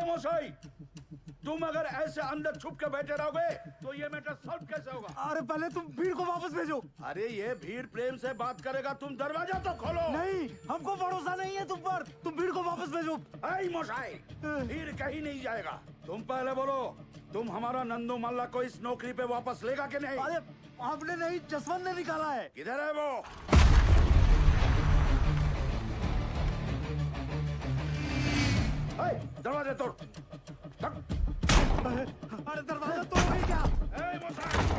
मोसाई, तुम अगर ऐसे अंदर छुप के बैठे रहोगे तो ये मैटर सॉल्व कैसे होगा? अरे पहले तुम भीड़ को वापस भेजो। अरे ये भीड़ प्रेम से बात करेगा, तुम दरवाजा तो खोलो। नहीं, हमको भरोसा नहीं है तुम पर। तुम भीड़ को वापस भेजो। ऐ मोसाई, भीड़ कहीं नहीं जाएगा। तुम पहले बोलो, तुम हमारा नंदू मल्ला को इस नौकरी पे वापस लेगा कि नहीं? अरे आपने नहीं, जसवंत ने निकाला है। किधर है वो? दरवाजा तोड़। अरे दरवाजा तोड़ ही क्या?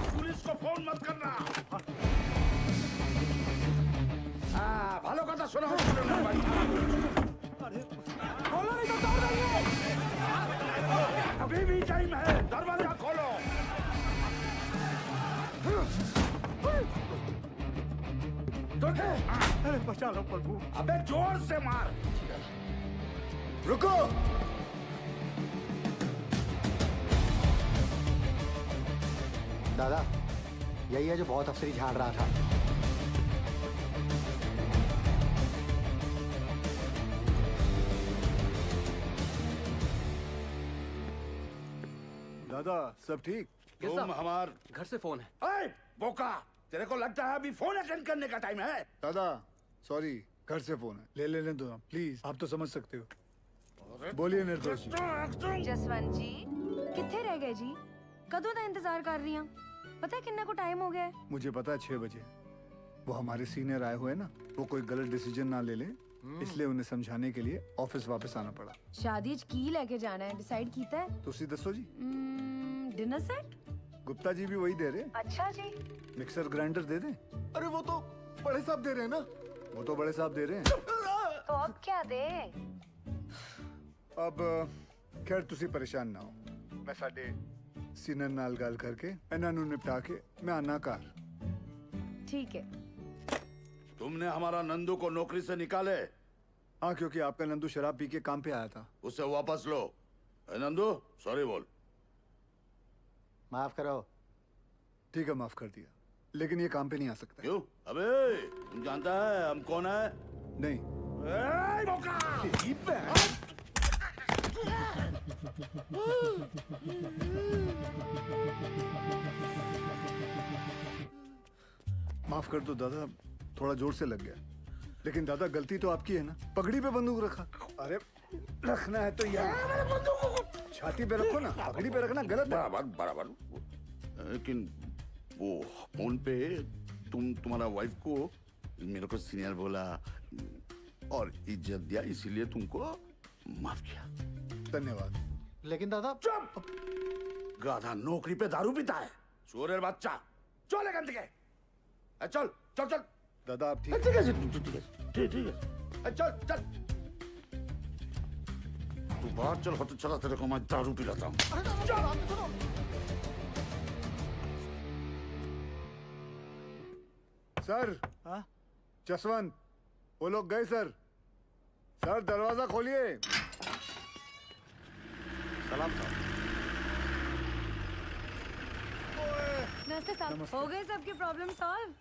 पुलिस को फोन मत करना। भालो कथा सुना। अरे खोलो नहीं तो तोड़ देंगे। अभी भी टाइम है, दरवाजा खोलो। अरे बचा लो प्रभु। अबे जोर से मार। रुको। दादा, यही है जो बहुत अफसरी झाड़ रहा था। दादा सब ठीक? तुम हमार घर से फोन है। ऐ बोका, तेरे को लगता है अभी फोन अटेंड करने का टाइम है? दादा सॉरी, घर से फोन है, ले लेने दो आप प्लीज। आप तो समझ सकते हो। बोलिए निर्दोष जी। जसवंत जी किथे रह गए जी? कदों का इंतजार कर रही हूं। पता है किन्ना को टाइम हो गया है? मुझे पता है 6 बजे। वो हमारे सीनियर आए हुए ना, वो कोई गलत डिसीजन ना ले ले, इसलिए उन्हें समझाने के लिए ऑफिस वापस आना पड़ा। शादी च की लेके जाना है डिसाइड कीता है? तुसी दसो जी। Dinner set? गुप्ता जी भी वही दे रहे। अच्छा जी। मिक्सर ग्राइंडर दे दें? अरे वो तो बड़े साहब दे रहे हैं ना। वो तो बड़े साहब दे रहे हैं। तो अब क्या दे? अब खैर तुसी परेशान ना हो, मैं साडे सीनियर नाल गल करके इन्हां नूं निपटा के मैं आना घर। ठीक है। तुमने हमारा नंदू को नौकरी से निकाले? हाँ, क्योंकि आपका नंदू शराब पी के काम पे आया था। उसे वापस लो। नंदू सॉरी बोल। माफ करो। ठीक है, माफ कर दिया, लेकिन ये काम पे नहीं आ सकता। क्यों? अबे तुम जानता है हम कौन है? नहीं। माफ कर दो दादा, थोड़ा जोर से लग गया। लेकिन दादा गलती तो आपकी है ना, पगड़ी पे बंदूक रखा। अरे रखना है तो यार छाती पे रखो ना, पगड़ी पे रखना गलत है। बराबर बराबर। लेकिन वो फोन पे तुम्हारा वाइफ को मेरे को सीनियर बोला और इज्जत दिया, इसीलिए तुमको माफ किया। धन्यवाद। लेकिन दादा। चुप! गाधा नौकरी पे दारू पीता है, चोरेर बच्चा। चल गंद के। चल चल चल। दादा आप ठीक ठीक है ठीक है। चल चल तू बाहर चल, तो चला तेरे को मैं दारू पिलाता हूँ। सर। हाँ? जसवंत, वो लोग गए सर। सर दरवाजा खोलिए। सलाम साहब। नमस्ते साहब। हो गए सबकी प्रॉब्लम सॉल्व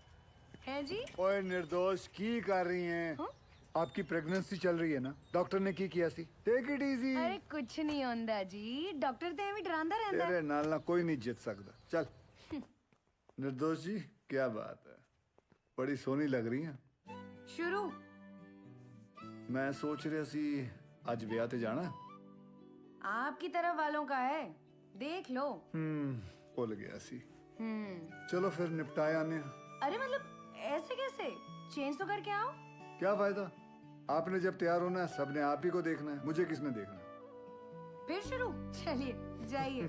हैं जी? ओए निर्दोष की कर रही हैं? हाँ? आपकी प्रेगनेंसी चल रही है ना, डॉक्टर ने की किया सी। Take it easy. अरे कुछ नहीं होंदा जी, डॉक्टर ते भी डरांदा रहंदा है। तेरे नाल ना कोई नहीं जीत सकता। चल। निर्दोष जी क्या बात है, बड़ी सोनी लग रही हैं। शुरू। मैं सोच रहा सी आज ब्याह ते जाना। आपकी तरफ वालों का है, देख लो। भूल गया सी। चलो फिर निपटाए आने। अरे मतलब ऐसे कैसे? चेंज तो करके आओ। क्या फायदा, आपने जब तैयार होना है सबने आप ही को देखना है, मुझे किसने देखना है? फिर शुरू। चलिए जाइए।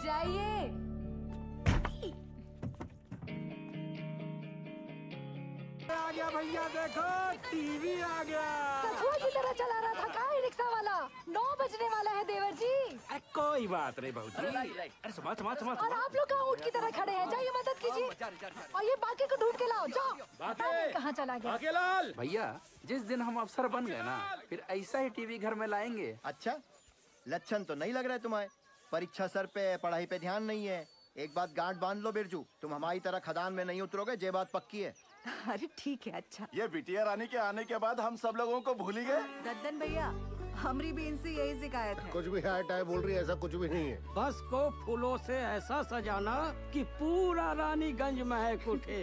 जाइए। आ गया भैया, देखो टीवी आ गया। कछुआ की तरह चला रहा था का रिक्शा वाला। 9 बजने वाला है देवर जी। अरे कोई बात नहीं बहू जी। अरे संभाल संभाल संभाल। और आप लोग कहाँ ऊँट की तरह खड़े हैं? जाइए मदद कीजिए और ये बाकी को ढूंढ के लाओ। जाओ। पता नहीं कहाँ चला गया। बाकेलाल भैया, जिस दिन हम अफसर बन गए ना, फिर ऐसा ही टीवी घर में लाएंगे। अच्छा, लक्षण तो नहीं लग रहा है तुम्हारे। परीक्षा सर पे, पढ़ाई पे ध्यान नहीं है। एक बात गांठ बांध लो बिरजू, तुम हमारी तरह खदान में नहीं उतरोगे, ये बात पक्की है। अरे ठीक है, अच्छा। ये बिटिया रानी के आने के बाद हम सब लोगों को भूल ही गए। दद्दन भैया, हमारी भी इनसे यही शिकायत है। कुछ भी है टाइम बोल रही है, ऐसा कुछ भी नहीं है। बस को फूलों से ऐसा सजाना कि पूरा रानीगंज महक उठे।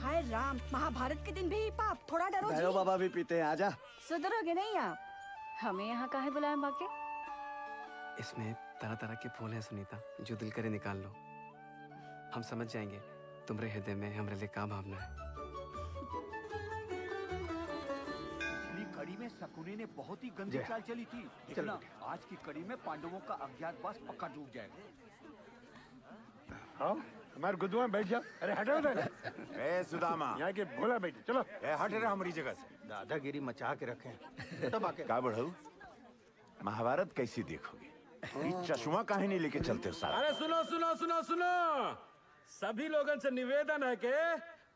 हाय राम, महाभारत के दिन भी पाप, थोड़ा डरो जी। भैरव बाबा भी पीते हैं, आजा। सुधरोगे नहीं आप? हमें यहाँ काहे बुलाए बाके? इसमें तरह तरह के फूल हैं सुनीता, जो दिल करे निकाल लो। हम समझ जाएंगे तुम्हारे हृदय में हमारे लिए क्या भावना है। पिछली कड़ी में शकुनी ने बहुत ही गंदी चाल चली थी। देखना, आज की कड़ी में पांडवों का अज्ञातवास पक्का डूब जाएगा। हाँ, हमारे गुद्दुआ बैठ जा। अरे हटो उधर। ए सुदामा, यहाँ के भोला बैठे, चलो। ए हट रहे हमारी जगह से। दादागिरी मचा के रखे। तब आके का बढ़ऊ, महाभारत कैसी देखोगे? ये चश्मा काहे नहीं लेके चलते हो सारा? अरे सुनो सुनो सुनो सुनो, सभी लोगों से निवेदन है कि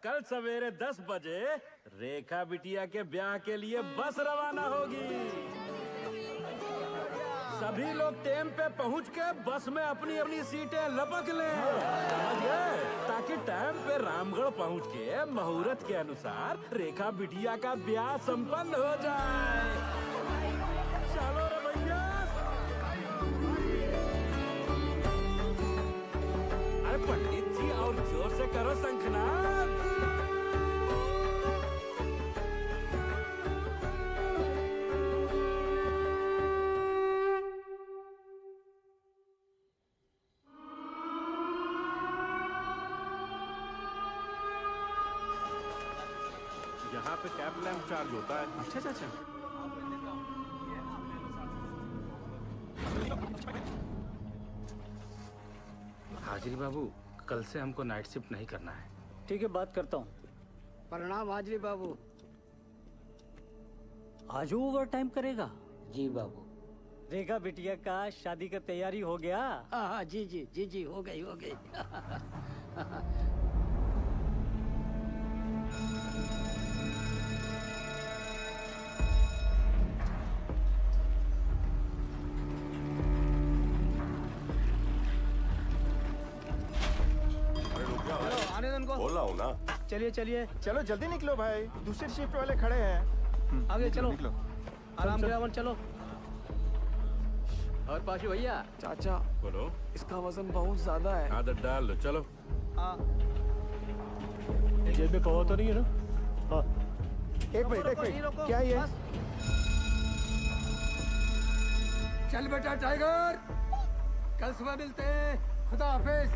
कल सवेरे 10 बजे रेखा बिटिया के ब्याह के लिए बस रवाना होगी। सभी लोग टाइम पे पहुंच के बस में अपनी अपनी सीटें लपक लें, समझ गए? ताकि टाइम पे रामगढ़ पहुंच के मुहूर्त के अनुसार रेखा बिटिया का ब्याह संपन्न हो जाए। चलो रे भैया। अरे पंडित जी, और जोर से करो शंखनाद। यहाँ पे कैब लैंप चार्ज होता है। अच्छा अच्छा अच्छा। हाजिरी बाबू, कल से हमको नाइट शिफ्ट नहीं करना है। ठीक है, बात करता हूँ। प्रणाम हाजरी बाबू। आज ओवर टाइम करेगा? जी बाबू। रेखा बिटिया का शादी का तैयारी हो गया? हाँ जी जी जी जी, हो गई हो गई। आने दो उनको। बोला हूँ ना। चलिए चलिए। चलो जल्दी निकलो भाई, दूसरी शिफ्ट वाले खड़े हैं। आगे चलो। आराम से रावण, चलो। और पाशु भैया, चाचा बोलो। इसका वजन बहुत ज्यादा है। आदत डाल लो, चलो। जेब में कहो तो नहीं है ना? हाँ। एक मिनट, क्या ये? चल बेटा टाइगर, कल सुबह मिलते हैं। खुदा हाफिज।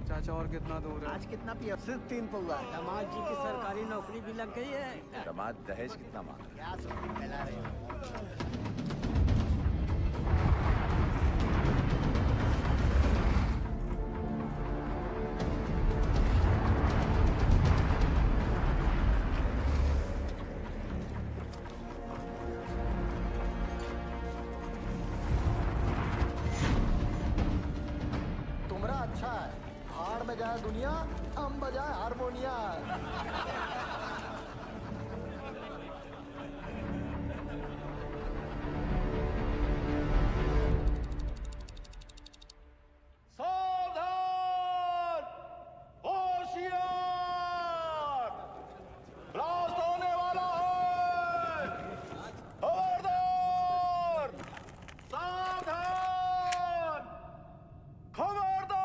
चाचा और कितना दूर है? आज कितना पिया? सिर्फ 3 पौवा। दामाद जी की सरकारी नौकरी भी लग गई है। दामाद दहेज कितना मांग? क्या सब फैला रहे हो? तुमरा अच्छा है, हाड़ बजाए दुनिया, हम बजाए हारमोनिया। सावधान! होशियार! ब्लास्ट होने वाला है! खबरदार! सावधान! खबरदार!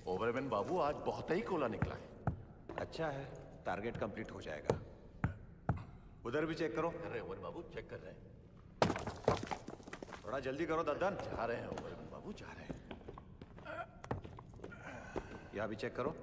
ओबरमैन बाबू, आज बहुत ही कोला निकला है। अच्छा है, टारगेट कंप्लीट हो जाएगा। उधर भी चेक करो। अरे ओवर बाबू चेक कर रहे हैं। थोड़ा जल्दी करो दद्दन। जा रहे हैं ओवर बाबू, जा रहे हैं। यहाँ भी चेक करो।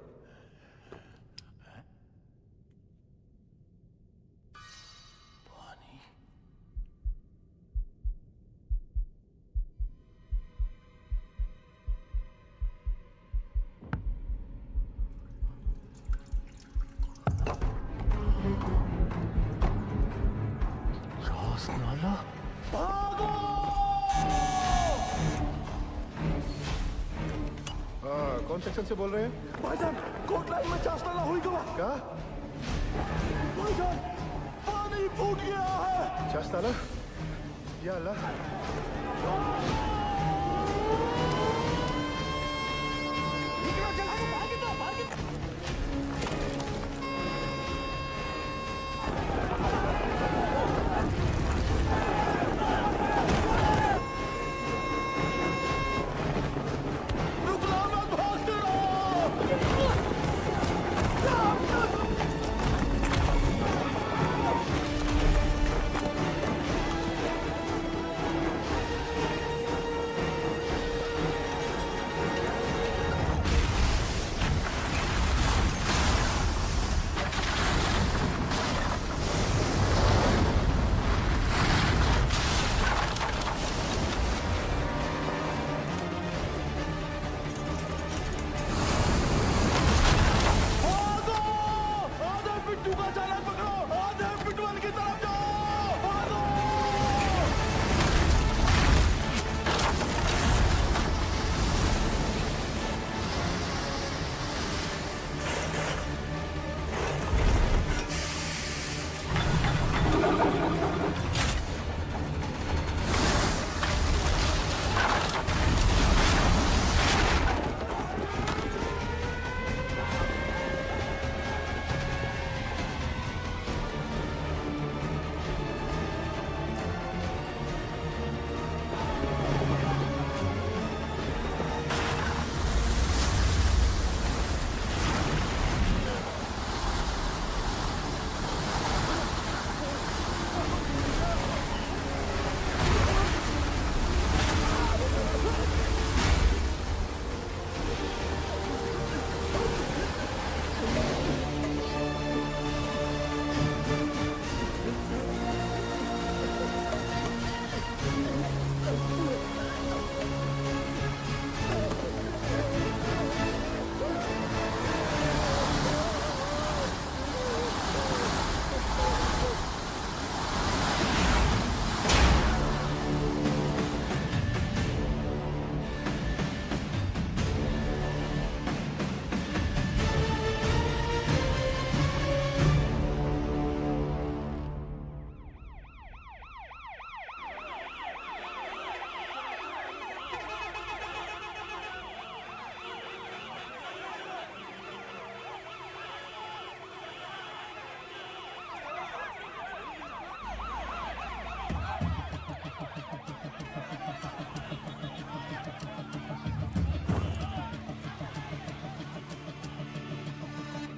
कौन सेक्शन से बोल रहे हैं? भाईजान कोट लाइन में चास्ताना हुई गवा। क्या? भाईजान पानी फूट गया है। चास्ताना? या अल्लाह।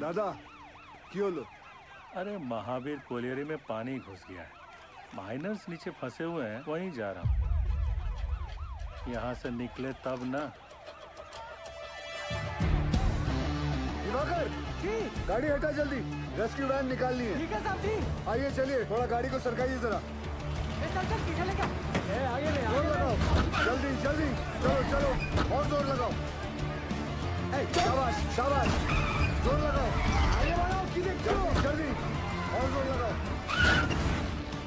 दादा क्यों लो? अरे महावीर कोलियरी में पानी घुस गया है। माइनर्स नीचे फंसे हुए हैं, वहीं जा रहा हूँ। यहाँ से निकले तब ना। दिवाकर जी, गाड़ी हटा जल्दी, रेस्क्यू वैन निकालनी है। ठीक है साहब जी। आइए चलिए, थोड़ा गाड़ी को सरकाइए जरा। चल पीछे लेके आगे ले जोर लगाओ, जल्दी जल्दी, चलो चलो, और जोर लगाओ। शाबाश शाबाश, जोर लगाओ, आगे बढ़ाओ, जल्दी जल्दी, और जोर लगाओ।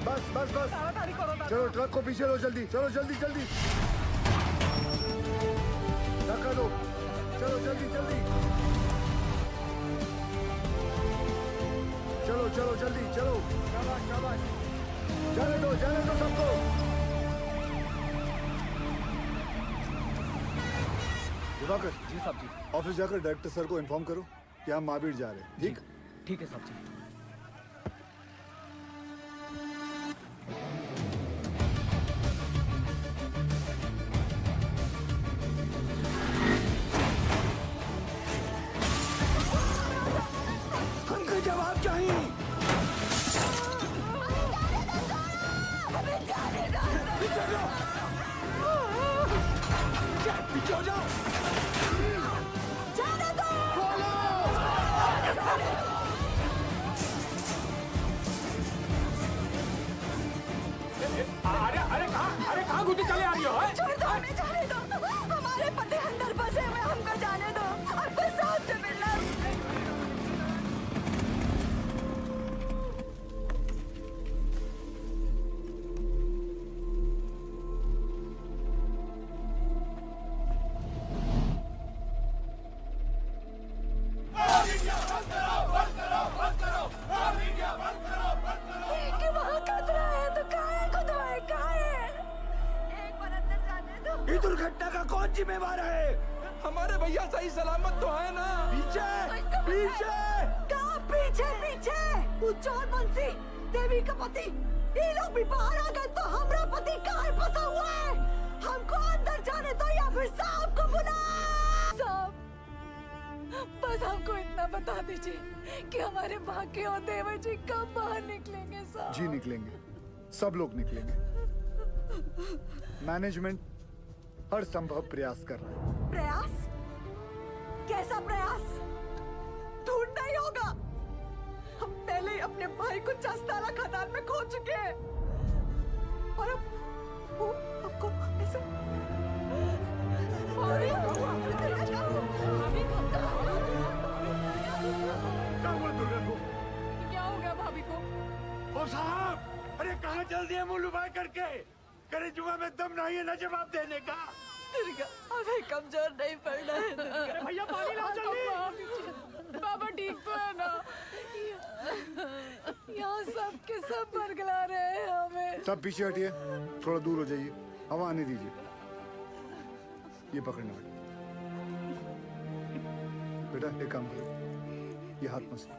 बस बस बस, चलो ट्रक को पीछे लो जल्दी, चलो जल्दी जल्दी, धक्का दो, चलो जल्दी जल्दी, चलो चलो जल्दी चलो, शाबाश शाबाश, जाने दो सबको। दिवाकर जी साहब जी। ऑफिस जाकर डायरेक्टर सर को इन्फॉर्म करो कि हम महावीर जा रहे हैं। ठीक? ठीक है साहब जी। अंकल जवाब अरे कहाँ घुटी चले आ रही हो? छोड़ दो, हमें जाने दो। हमारे पति अंदर फंसे हुए, हमको जाने दो। हमको साहब से मिलना। कि वहाँ खतरा है तो काहे को दवाई काहे? एक बार अंदर जाने दो। इस दुर्घटना का कौन जिम्मेवार है? हमारे भैया सही सलामत तो है ना? पीछे पीछे कहाँ पीछे पीछे? उज्जवल बंसी, देवी का पति, ये लोग भी बाहर आ गए तो हमारा पति कहाँ फंसा हुआ है? हमको अंदर जाने दो या फिर साहब को बुला। साहब, बस हमको इतना बता दीजिए कि हमारे भाग्य और देवर जी कब बाहर निकलेंगे साहब? जी निकलेंगे, सब लोग निकलेंगे। मैनेजमेंट हर संभव प्रयास कर रहा है। प्रयास? कैसा प्रयास? ढूंढना ही होगा। हम पहले ही अपने भाई को चस्ताला खदान में खो चुके हैं और अब वो आपको ऐसे क्या हो गया भाभी को? ओ साहब, अरे कहाँ चल दिए मुंह लुभाए करके? करे जुआ में दम नहीं है ना जवाब देने का। दुर्गा, हमें कमजोर नहीं पड़ना है। अरे भैया पानी लाओ जल्दी। बाबा ठीक तो है ना? यहाँ सब के सब बरगला रहे हैं हमें। सब पीछे हटिए, थोड़ा दूर हो जाइए, हवा आने दीजिए। ये पकड़ना बेटा, एक काम करो, ये हाथ मसलो।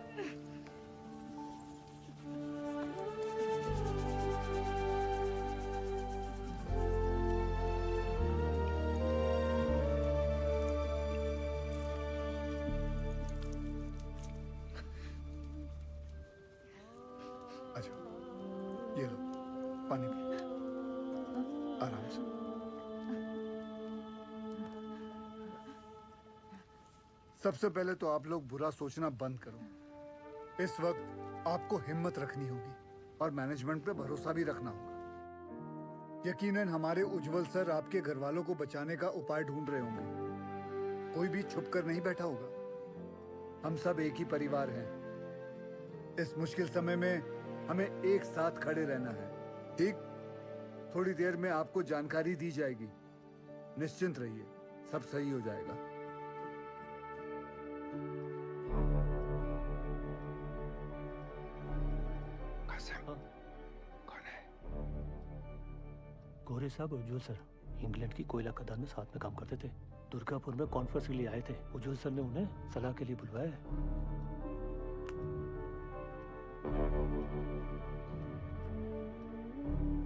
अच्छा, ये लो पानी पिए, आराम से। सबसे पहले तो आप लोग बुरा सोचना बंद करो। इस वक्त आपको हिम्मत रखनी होगी और मैनेजमेंट पे भरोसा भी रखना होगा। यकीनन हमारे उज्जवल सर आपके घर वालों को बचाने का उपाय ढूंढ रहे होंगे। कोई भी छुप कर नहीं बैठा होगा। हम सब एक ही परिवार हैं। इस मुश्किल समय में हमें एक साथ खड़े रहना है, ठीक? थोड़ी देर में आपको जानकारी दी जाएगी। निश्चिंत रहिए, सब सही हो जाएगा। गोरे साहब उज्जवल सर इंग्लैंड की कोयला खदान में साथ में काम करते थे। दुर्गापुर में कॉन्फ्रेंस के लिए आए थे। उज्जवल सर ने उन्हें सलाह के लिए बुलवाया है।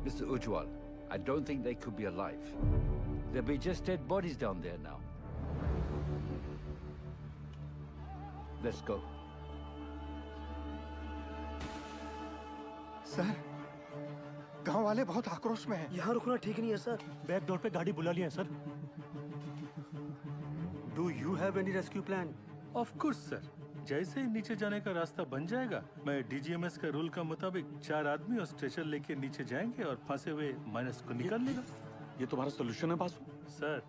Mr. Ujwal, I don't think they could be alive. They'll be just dead bodies down there now. Let's go. Sir, गांव वाले बहुत आक्रोश में हैं। यहाँ रुकना ठीक नहीं है सर। बैक डोर पे गाड़ी बुला लिया है sir. Do you have any rescue plan? Of course sir, जैसे ही नीचे जाने का रास्ता बन जाएगा, मैं डीजीएमएस के रूल का मुताबिक 4 आदमी और स्ट्रेचर लेके नीचे जाएंगे और फंसे हुए माइनस को निकाल लेगा। ये तुम्हारा सोल्यूशन है Basu? Sir,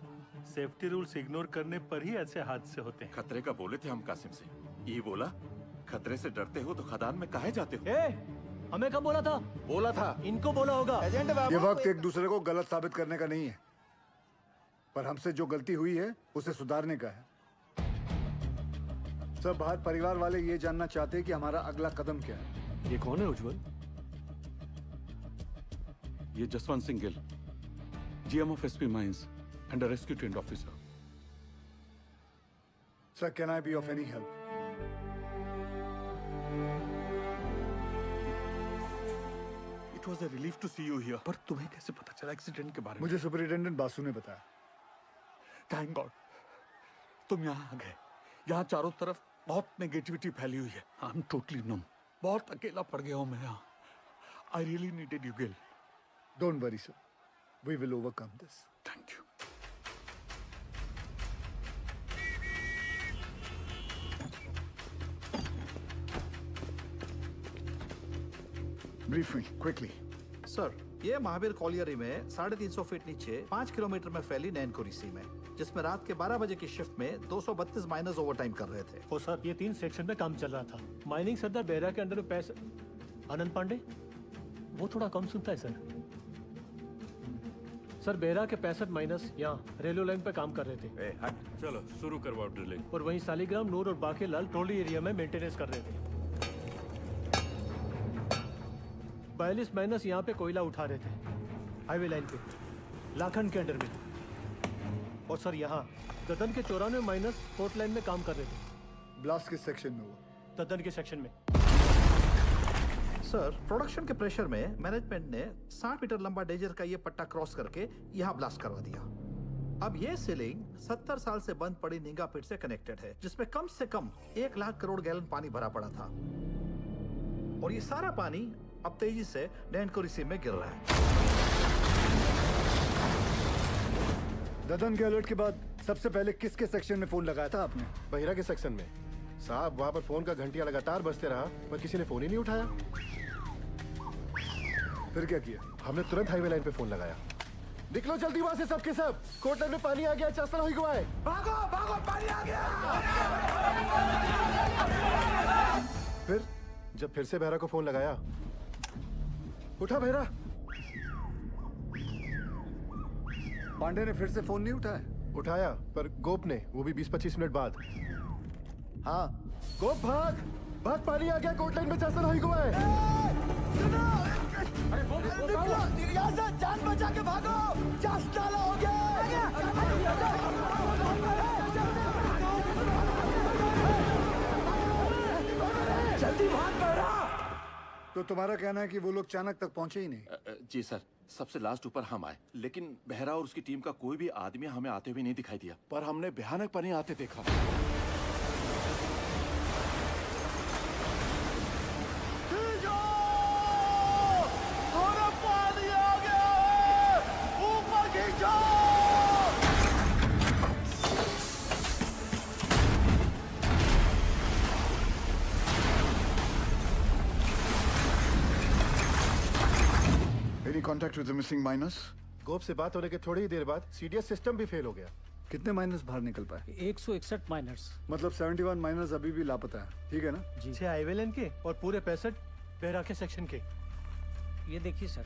safety rules ignore करने पर ही ऐसे हादसे होते हैं। खतरे का बोले थे हम कासिम से। ये बोला, खतरे से डरते हो तो खदान में काहे जाते हो? हमें कब बोला था? बोला था। इनको बोला होगा। ये वक्त एक दूसरे को गलत साबित करने का नहीं है, पर हमसे जो गलती हुई है उसे सुधारने का है। सब बाहर परिवार वाले ये जानना चाहते हैं कि हमारा अगला कदम क्या है। ये कौन है उज्जवल? ये Jaswant Singh Gill, GM of SP mines and a rescue trained officer. Sir, can I be of any help? It was a relief to see you here. पर तुम्हें कैसे पता चला एक्सीडेंट के बारे में? मुझे सुपरिटेंडेंट बासु ने बताया। थैंक गॉड तुम यहाँ आ गए। यहाँ चारों तरफ बहुत नेगेटिविटी फैली हुई है। आई एम टोटली नम। बहुत अकेला पड़ गया हूँ मैं यहाँ। I really needed you, Gil. Don't worry, sir. We will overcome this. Thank you. Brief me quickly. Sir, ये महावीर कॉलियरी में 350 फीट नीचे 5 किलोमीटर में फैली नैनकुरी सी में, जिसमें रात के 12 बजे की शिफ्ट में 232 माइनर्स ओवरटाइम कर रहे थे। ओ सर, ये 3 सेक्शन में काम चल रहा था। माइनिंग सरदार बेहरा के अंडर में पैसे आनंद पांडे, वो थोड़ा कम सुनता है सर। सर, बेहरा के 65 माइनस यहाँ रेलवे लाइन पे काम कर रहे थे। चलो शुरू करवाओ ड्रिलिंग। और वहीं सालीग्राम, नूर और बाकी लाल ट्रॉली एरिया में मेंटेनेंस कर रहे थे। 42 माइनस यहाँ पे कोयला उठा रहे थे हाईवे लाइन पे, लाखन के अंडर में। और सर, यहाँ ददन के 94 माइनस पोर्ट लाइन में काम कर रहे थे। ब्लास्ट किस सेक्शन में हुआ? ददन के सेक्शन में। सर, प्रोडक्शन के प्रेशर में मैनेजमेंट ने 60 मीटर लंबा डेजर का ये पट्टा क्रॉस करके यहाँ ब्लास्ट करवा दिया। अब ये सीलिंग 70 साल से बंद पड़ी निंगा पिट से कनेक्टेड है, जिसमें कम से कम 1 लाख करोड़ गैलन पानी भरा पड़ा था। और ये सारा पानी अब तेजी से नैनकुरी सी में गिर रहा है। ददन के अलर्ट के बाद सबसे पहले किसके सेक्शन में फोन लगाया था आपने? बहिरा के सेक्शन में। साहब, वहाँ पर फोन का घंटिया लगातार बजते रहा, पर किसी ने फोन ही नहीं उठाया। फिर क्या किया? हमने तुरंत हाईवे लाइन पे फोन लगाया। निकलो जल्दी वहाँ से सबके सब, कोर्ट लाइन में पानी आ गया, चासल हो गया है। भागो भागो, पानी आ गया। जब फिर से बहरा को फोन लगाया, उठा बहरा। पांडे ने फिर से फोन नहीं उठाया? उठाया, पर गोप ने, वो भी 20-25 मिनट बाद। हाँ, गोप भाग भाग, पानी आ गया, कोर्ट लाइन में चासल हो गया है। यहाँ से जान बचा के भागो, चास्ताला हो गया। जल्दी भाग बहरा। तो तुम्हारा कहना है कि वो लोग चाणक तक पहुंचे ही नहीं? जी सर, सबसे लास्ट ऊपर हम आए, लेकिन बहरा और उसकी टीम का कोई भी आदमी हमें आते हुए नहीं दिखाई दिया, पर हमने भयानक पानी आते देखा। पानी आ गया है, ऊपर खींचो। Any contact with the missing miners? गोप से बात होने के थोड़ी ही देर बाद सीडीएस सिस्टम भी फेल हो गया। कितने माइनर्स बाहर निकल पाए? 161 माइनर्स। मतलब 71 माइनर्स अभी भी लापता है, ठीक है ना? जी। 6 हाईवे लाइन के और पूरे 65 बेहरा के सेक्शन के। ये देखिए सर।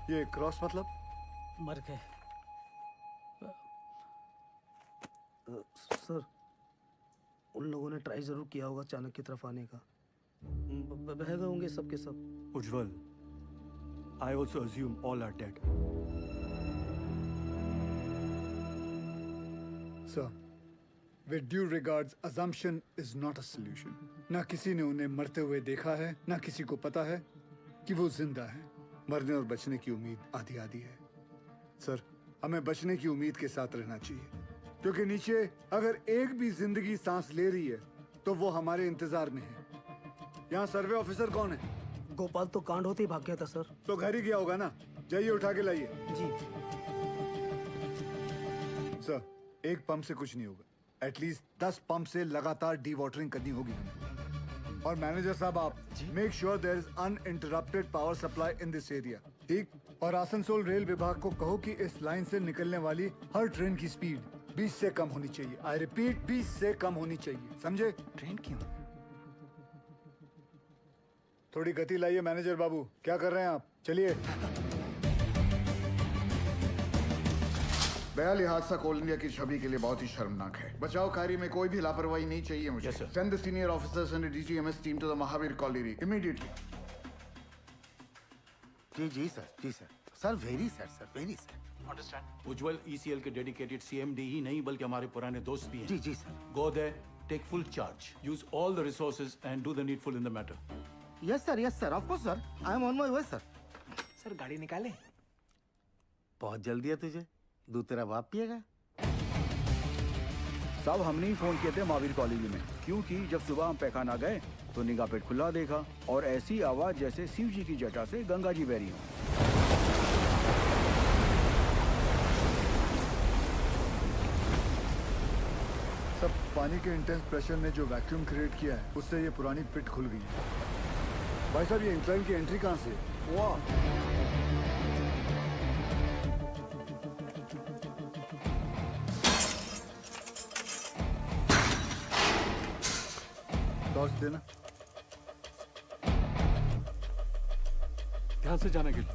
ये क्रॉस मतलब? मर गए सर, उन लोगों ने ट्राई जरूर किया होगा चाणक की तरफ आने का। बह गए होंगे सबके सब। उज्जवल, I also assume all are dead. Sir, with due regards, assumption is not a solution. ना किसी ने उन्हें मरते हुए देखा है, ना किसी को पता है कि वो जिंदा है। मरने और बचने की उम्मीद आधी आधी है। सर, हमें बचने की उम्मीद के साथ रहना चाहिए, क्योंकि नीचे अगर एक भी जिंदगी सांस ले रही है तो वो हमारे इंतजार में है। यहाँ सर्वे ऑफिसर कौन है? गोपाल तो कांड होते ही भाग गया था सर। तो घर ही गया होगा ना, जाइए उठा के लाइए। जी सर, एक पंप से कुछ नहीं होगा, एटलीस्ट 10 पंप से लगातार डी वाटरिंग करनी होगी हमें। और मैनेजर साहब, आप make sure there is uninterrupted power supply in this area, ठीक? और आसनसोल रेल विभाग को कहो कि इस लाइन से निकलने वाली हर ट्रेन की स्पीड 20 से कम होनी चाहिए। आई रिपीट, 20 से कम होनी चाहिए, समझे? ट्रेन क्यों? थोड़ी गति लाइए मैनेजर बाबू, क्या कर रहे हैं आप? चलिए। बयाली हादसा कोल इंडिया की छवि के लिए बहुत ही शर्मनाक है। बचाव कार्य में कोई भी लापरवाही नहीं चाहिए मुझे। Send the senior officers and DGMS team to the Mahavir colony immediately. जी सर, जी sir. Sir very sir, very sir. Understand. Ujjwal ECL के डेडिकेटेड सीएमडी ही नहीं बल्कि हमारे पुराने दोस्त भी हैं। जी sir. Go there, take full charge, use all the resources and do the needful in the matter. Yes sir, of course sir. I am on my way sir. Sir गाड़ी निकाले। बहुत जल्दी है तुझे, दूध तेरा बाप पिएगा। सब हमने ही फोन किए थे महावीर कॉलोनी में, क्योंकि जब सुबह हम पैखाना गए तो निगाह पेट खुला देखा और ऐसी आवाज जैसे शिव जी की जटा से गंगा जी बह रही हो। सब पानी के इंटेंस प्रेशर ने जो वैक्यूम क्रिएट किया है उससे ये पुरानी पिट खुल गई है। भाई साहब ये इंक्लाइन की एंट्री कहाँ से? वाह, टॉर्च देना। ध्यान से जाना गिल।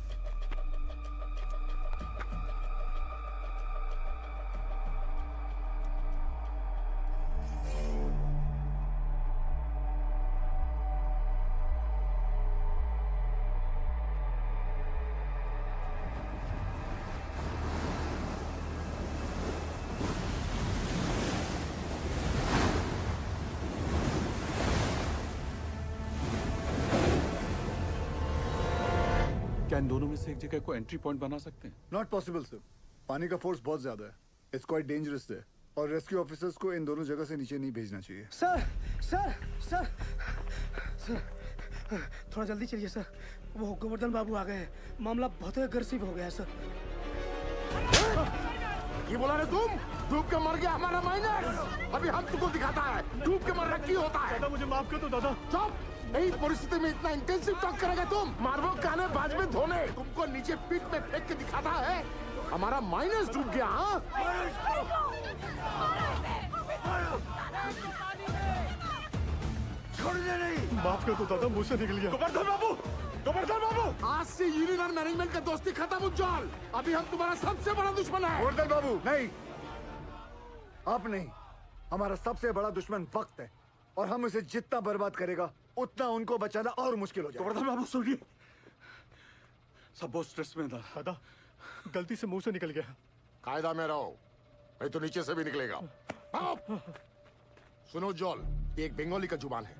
क्या इन दोनों में से एक जगह को एंट्री पॉइंट बना सकते हैं? नॉट पॉसिबल सर, पानी का फोर्स बहुत ज्यादा है, इट्स क्वाइट डेंजरस है और रेस्क्यू ऑफिसर्स को इन दोनों जगह से नीचे नहीं भेजना चाहिए। सर सर सर सर थोड़ा जल्दी चलिए सर, वो गोवर्धन बाबू आ गए हैं, मामला बहुत अग्रेसिव हो गया है सर। ये बोला रे तुम, डूब के मर गया हमारा माइनर, अभी हम तुमको दिखाता है डूब के मरना क्यों होता है। दादा मुझे माफ कर दो दादा। चुप, नई परिस्थिति में इतना इंटेंसिव टॉक करेगा तुम, मारबो काने बाज में धोने, तुमको नीचे पीठ में फेंक के दिखाता है हमारा माइनस डूब गया। हाँ छोड़ दे नहीं। माफ कर दो दादा, मुझ से निकल गया। गोवर्धन बाबू, गोवर्धन बाबू, आज से यूनियन और मैनेजमेंट का दोस्ती खत्म उज्जवल, अभी हम तुम्हारा सबसे बड़ा दुश्मन है। गोवर्धन बाबू नहीं, आप नहीं, हमारा सबसे बड़ा दुश्मन वक्त है और हम उसे जितना बर्बाद करेगा उतना उनको बचाना और मुश्किल हो जाएगा। गोवर्धन बाबू सुनिए, सब बहुत स्ट्रेस में था। दादा गलती से मुंह से निकल गया। कायदा में रहो, नहीं तो नीचे से भी निकलेगा। सुनो जॉल, ये एक बंगाली का जुबान है,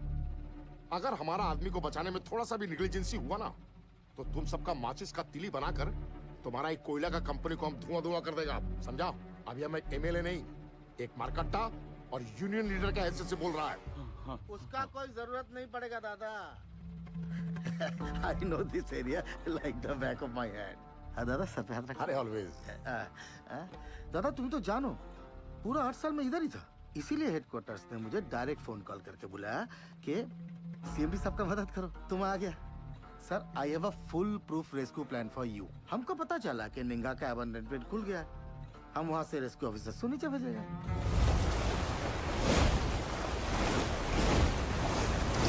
अगर हमारा आदमी को बचाने में थोड़ा सा भी नेग्लिजेंसी हुआ ना तो तुम सबका माचिस का तिली बनाकर तुम्हारा एक कोयला का कंपनी को हम धुआं धुआं कर देगा, समझा। अभी हम एक एमएलए नहीं, एक मारकट्टा और यूनियन लीडर के हैसियत से बोल रहा है। उसका कोई जरूरत नहीं पड़ेगा दादा। I know this area like the back of my hand. हाँ दादा, सर पे हाथ रखो। अरे ऑलवेज। दादा तुम तो जानो, पूरा 8 साल में इधर ही था, इसीलिए हेडक्वार्टर्स ने मुझे डायरेक्ट फोन कॉल करके बुलाया कि सीएमडी साहब का मदद करो। तुम आ गया। Sir I have a full proof rescue plan for you. हमको पता चला कि निंगा का अबंडनमेंट खुल गया है, हम वहाँ से रेस्क्यू ऑफिसर को नीचे भेजेगा।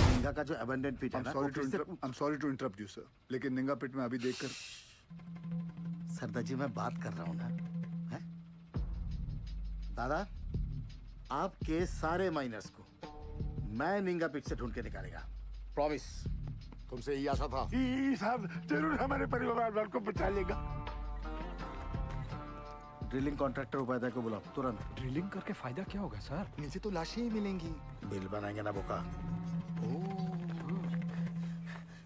निंगा का जो अबंडन पिट है ना, I'm sorry to interrupt you sir, लेकिन निंगा पिट में अभी देखकर। सरदार जी मैं बात कर रहा हूँ ना, है? दादा आपके सारे माइनर्स को मैं निंगा पिट से ढूंढ के निकालेगा, प्रॉमिस। तुमसे यही आशा था। साहब जरूर हमारे परिवार वालों को बचा लेगा। ड्रिलिंग कॉन्ट्रैक्टर उपाध्याय को बुलाओ तुरंत। ड्रिलिंग करके फायदा क्या होगा सर? नीचे तो लाशें ही मिलेंगी। बिल बनाएंगे ना बोका।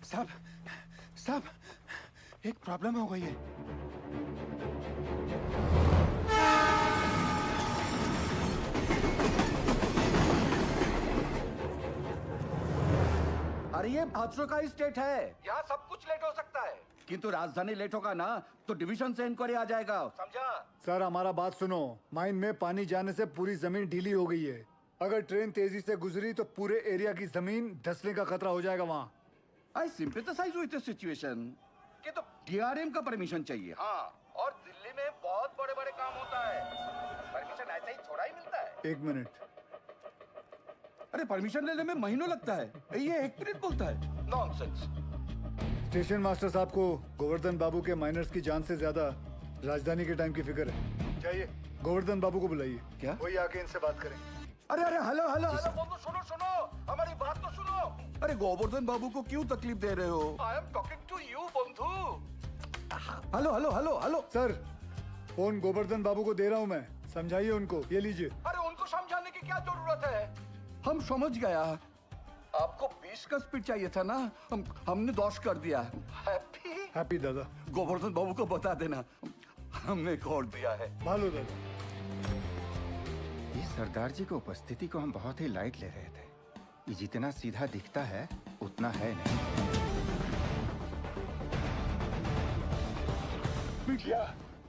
साहब एक प्रॉब्लम हो गई है। अरे ये भाद्रो का स्टेट है, यहाँ सब कुछ लेट हो सकता है, किंतु राजधानी लेट होगा ना तो डिवीजन से इंक्वायरी आ जाएगा, समझा? सर हमारा बात सुनो, माइन में पानी जाने से पूरी जमीन ढीली हो गई है, अगर ट्रेन तेजी से गुजरी तो पूरे एरिया की जमीन धंसने का खतरा हो जाएगा वहाँ। आई सिंपैथाइज विद द सिचुएशन, कि तो डीआरएम का परमिशन चाहिए। हाँ, और दिल्ली में बहुत बड़े बड़े काम होता है, परमिशन ऐसे ही थोड़ा ही मिलता है। 1 मिनट। अरे परमिशन लेने में महीनों लगता है, ये 1 मिनट बोलता है, नॉनसेंस। स्टेशन मास्टर साहब को गोवर्धन बाबू के माइनर्स की जान से ज्यादा राजधानी के टाइम की फिक्र है। चाहिए गोवर्धन बाबू को बुलाइए। क्या? वही आके इनसे बात करें। अरे अरे हेलो हेलो हेलो बंधु, सुनो सुनो, हमारी बात तो सुनो। अरे गोवर्धन बाबू को क्यों तकलीफ दे रहे हो? I am talking to you बंधु। Hello hello hello hello sir, phone Govardhan babu को दे रहा हूँ मैं, समझाइए उनको। ये लीजिए। अरे उनको समझाने की क्या जरूरत है, हम समझ गया। आपको 20 का स्पीड चाहिए था ना, हमने 10 कर दिया। हैप्पी दादा। गोवर्धन बाबू को बता देना हमने खोल दिया है। भालो दादा। इस सरदार जी की उपस्थिति को हम बहुत ही लाइट ले रहे थे। ये जितना सीधा दिखता है उतना है नहीं। बिटिया,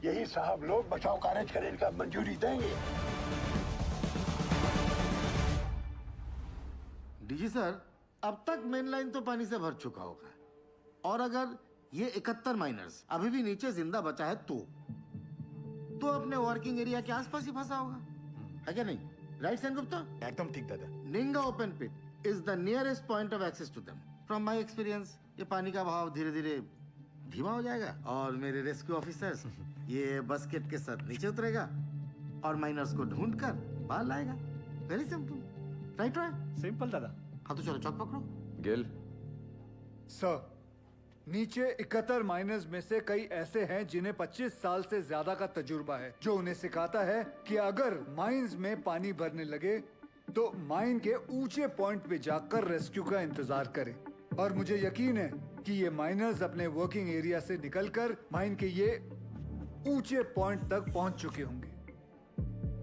यही साहब लोग बचाव कार्य करने का मंजूरी देंगे। डीजी सर, अब तक मेन लाइन तो पानी से भर चुका होगा, और अगर ये 71 माइनर्स अभी भी नीचे जिंदा बचा है तो अपने वर्किंग एरिया के आसपास ही फंसा होगा, है क्या नहीं? राइट सैन गुप्ता? एकदम ठीक दादा। Ningha open pit is the nearest point of access to them. From my experience ये पानी का बहाव धीरे धीरे धीमा हो जाएगा और मेरे रेस्क्यू ऑफिसर्स ये बास्केट के साथ नीचे उतरेगा और माइनर्स को ढूंढकर बाहर लाएगा। Very simple, right? सिंपल दादा। हाँ तो चलो चौक पकड़ो। गिल सर, नीचे 71 माइनर्स में से कई ऐसे हैं जिन्हें 25 साल से ज्यादा का तजुर्बा है, जो उन्हें सिखाता है कि अगर माइंस में पानी भरने लगे तो माइन के ऊंचे पॉइंट पे जाकर रेस्क्यू का इंतजार करें। और मुझे यकीन है कि ये माइनर्स अपने वर्किंग एरिया से निकलकर माइन के ये ऊंचे पॉइंट तक पहुंच चुके होंगे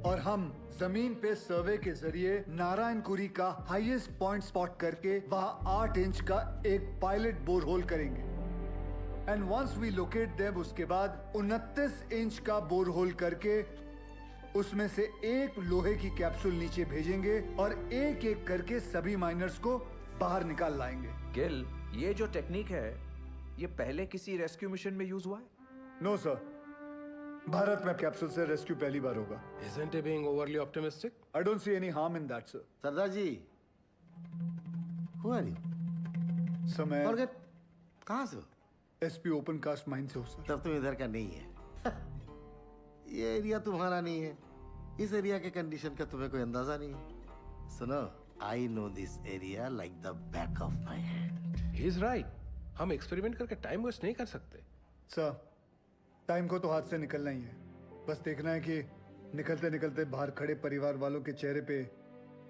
और हम जमीन पे सर्वे के जरिए नारायणकुरी का हाईएस्ट पॉइंट स्पॉट करके वहां 8 इंच का एक पायलट बोरहोल करेंगे। And once we locate them, उसके बाद 29 इंच का बोरहोल करके उसमें से एक लोहे की कैप्सूल नीचे भेजेंगे और एक एक करके सभी माइनर्स को बाहर निकाल लाएंगे। गिल, ये जो टेक्निक है ये पहले किसी रेस्क्यू मिशन में यूज हुआ है? नो सर, भारत में कैप्सूल से रेस्क्यू पहली बार होगा। Isn't he being overly optimistic? I don't see any harm in that, sir. Sardar ji, who are you? Sir मैं Forget, कहाँ से हो? एसपी ओपन कास्ट माइन से हो सर। तब तुम इधर का नहीं है। ये एरिया तुम्हारा नहीं है। इस एरिया के कंडीशन का तुम्हें कोई अंदाजा नहीं है। सुनो, I know this area like the back of my hand. He is right. हम एक्सपेरिमेंट करके टाइम वेस्ट नहीं कर सकते। सर, टाइम को तो हाथ से निकलना ही है। बस देखना है कि निकलते निकलते बाहर खड़े परिवार वालों के चेहरे पे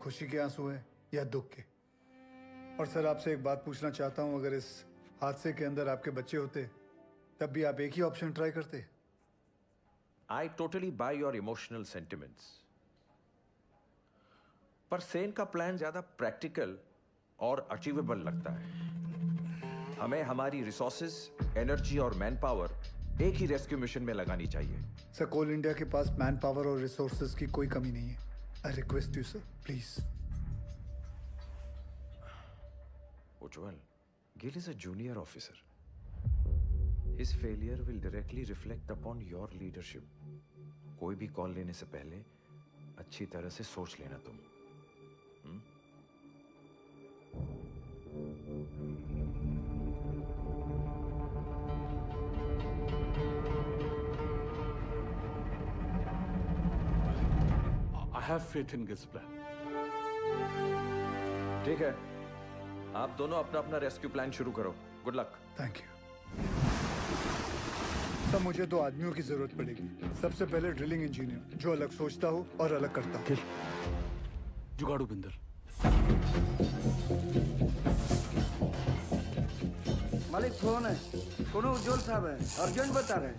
खुशी के आंसू है या दुख के। और सर, आपसे एक बात पूछना चाहता हूँ, अगर इस हादसे के अंदर आपके बच्चे होते तब भी आप एक ही ऑप्शन ट्राई करते? I totally buy your emotional sentiments. पर सेन का प्लान ज्यादा प्रैक्टिकल और अचीवेबल लगता है। हमें हमारी रिसोर्सेज, एनर्जी और मैन पावर एक ही रेस्क्यू मिशन में लगानी चाहिए। सर, कोल इंडिया के पास मैन पावर और रिसोर्सेज की कोई कमी नहीं है। I request you sir, please. Ujjwal, Gill is a junior officer. His failure will directly reflect upon your leadership. कोई भी कॉल लेने से पहले अच्छी तरह से सोच लेना तुम। I have faith in Gil's plan. ठीक है, आप दोनों अपना अपना रेस्क्यू प्लान शुरू करो। Good luck. Thank you. सब मुझे 2 आदमियों की जरूरत पड़ेगी। सबसे पहले ड्रिलिंग इंजीनियर, जो अलग सोचता हो और अलग करता हो। जुगाड़ू बिंदर। मालिक फोन है, कोनो उज्जवल साहब है, अर्जेंट बता रहे।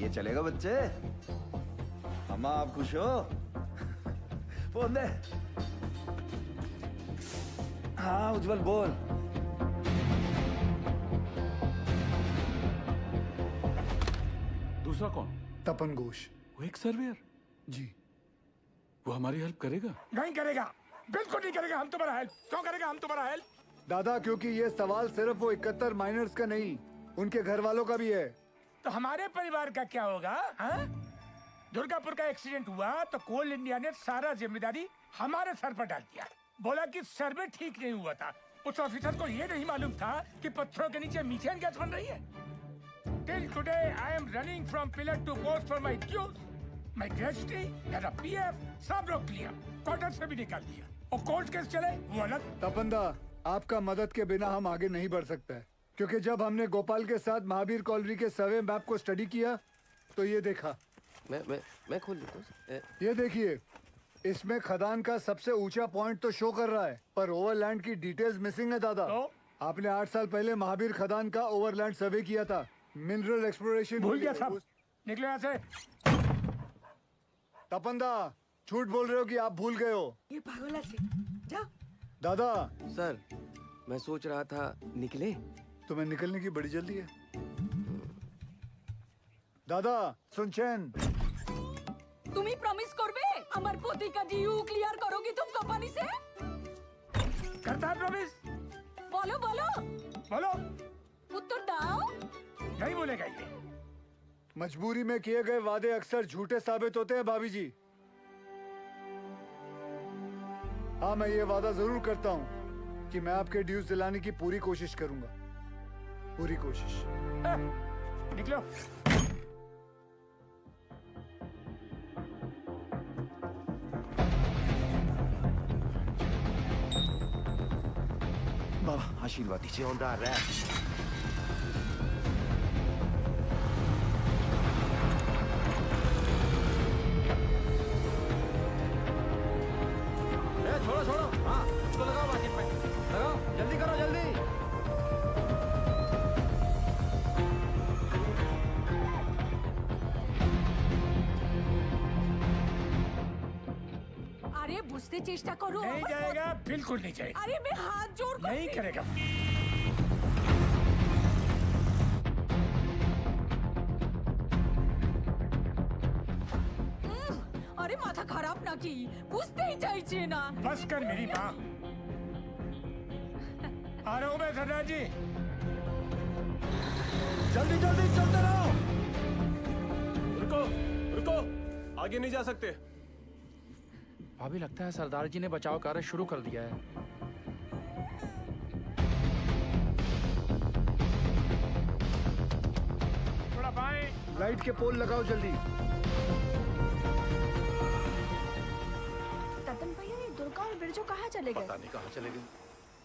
ये चलेगा बच्चे? अम्मा आप खुश हो? फोन दे। हाँ उज्जवल बोल। दूसरा कौन? तपन घोष। वो एक सर्वेयर? जी। वो हमारी हेल्प करेगा? नहीं करेगा, बिल्कुल नहीं करेगा। हम तुम्हारा हेल्प क्यों करेगा? हम तुम्हारा हेल्प दादा, क्योंकि ये सवाल सिर्फ वो 71 माइनर्स का नहीं, उनके घर वालों का भी है। तो हमारे परिवार का क्या होगा? दुर्गापुर का एक्सीडेंट हुआ तो कोल इंडिया ने सारा जिम्मेदारी हमारे सर पर डाल दिया। बोला कि सर्वे ठीक नहीं हुआ था। उस ऑफिसर को ये नहीं मालूम था कि पत्थरों के नीचे मीथेन गैस बन रही है। Till today, I am running from pillar to post for my dues. My gratuity, मेरा PF, सब रोक लिया, क्वार्टर से भी निकाल दिया। और कोर्ट केस चले वो अलग। तपंदा, आपका मदद के बिना हम आगे नहीं बढ़ सकते हैं, क्योंकि जब हमने गोपाल के साथ महावीर कॉलोनी के सर्वे मैप को स्टडी किया तो ये देखा। मैं खोल देता हूँ। ये देखिए, इसमें खदान का सबसे ऊंचा पॉइंट तो शो कर रहा है, पर ओवरलैंड की डिटेल्स मिसिंग है दादा। आपने 8 साल पहले महावीर खदान का ओवरलैंड सर्वे किया था। मिनरल एक्सप्लोरेशन भूल गया साहब। निकले यहाँ से। तपंदा झूठ बोल रहे हो कि आप भूल गए हो? ये पागल से जा। दादा सर मैं सोच रहा था निकले। तुम्हें निकलने की बड़ी जल्दी है। दादा सुनचैन, তুমি প্রমিস করবে আমার প্রতিকা ডিউ ক্লিয়ার করোगी तुम कंपनी से? करता है प्रॉमिस। बोलो बोलो बोलो। उत्तर दाओ। नहीं बोलेगा ये। मजबूरी में किए गए वादे अक्सर झूठे साबित होते हैं भाभी जी। हाँ, मैं ये वादा जरूर करता हूँ कि मैं आपके ड्यूज दिलाने की पूरी कोशिश करूंगा, पूरी कोशिश। निकलो। बाबा आशीर्वाद दीजिए ऑन द रैप। छोड़ो छोड़ो, हाँ इसको लगाओ बास्केट में, लगाओ जल्दी करो जल्दी। আরে বুঝতে চেষ্টা করো। नहीं जाएगा, बिल्कुल नहीं जाएगा। আরে मैं हाथ जोड़ कर नहीं करेगा। আরে মাথা খারাপ নাকি? বুঝতেই চাইছে না। बस कर मेरी माँ। आ रहा हूँ मैं सरदार जी। जल्दी जल्दी चलते रहो। रुको रुको, आगे नहीं जा सकते। भाभी लगता है सरदार जी ने बचाव कार्य शुरू कर दिया है। थोड़ा बाएं। लाइट के पोल लगाओ जल्दी। ततन भैया ये दुर्गा और बिरजू कहाँ चले गए? पता नहीं कहाँ चले गए।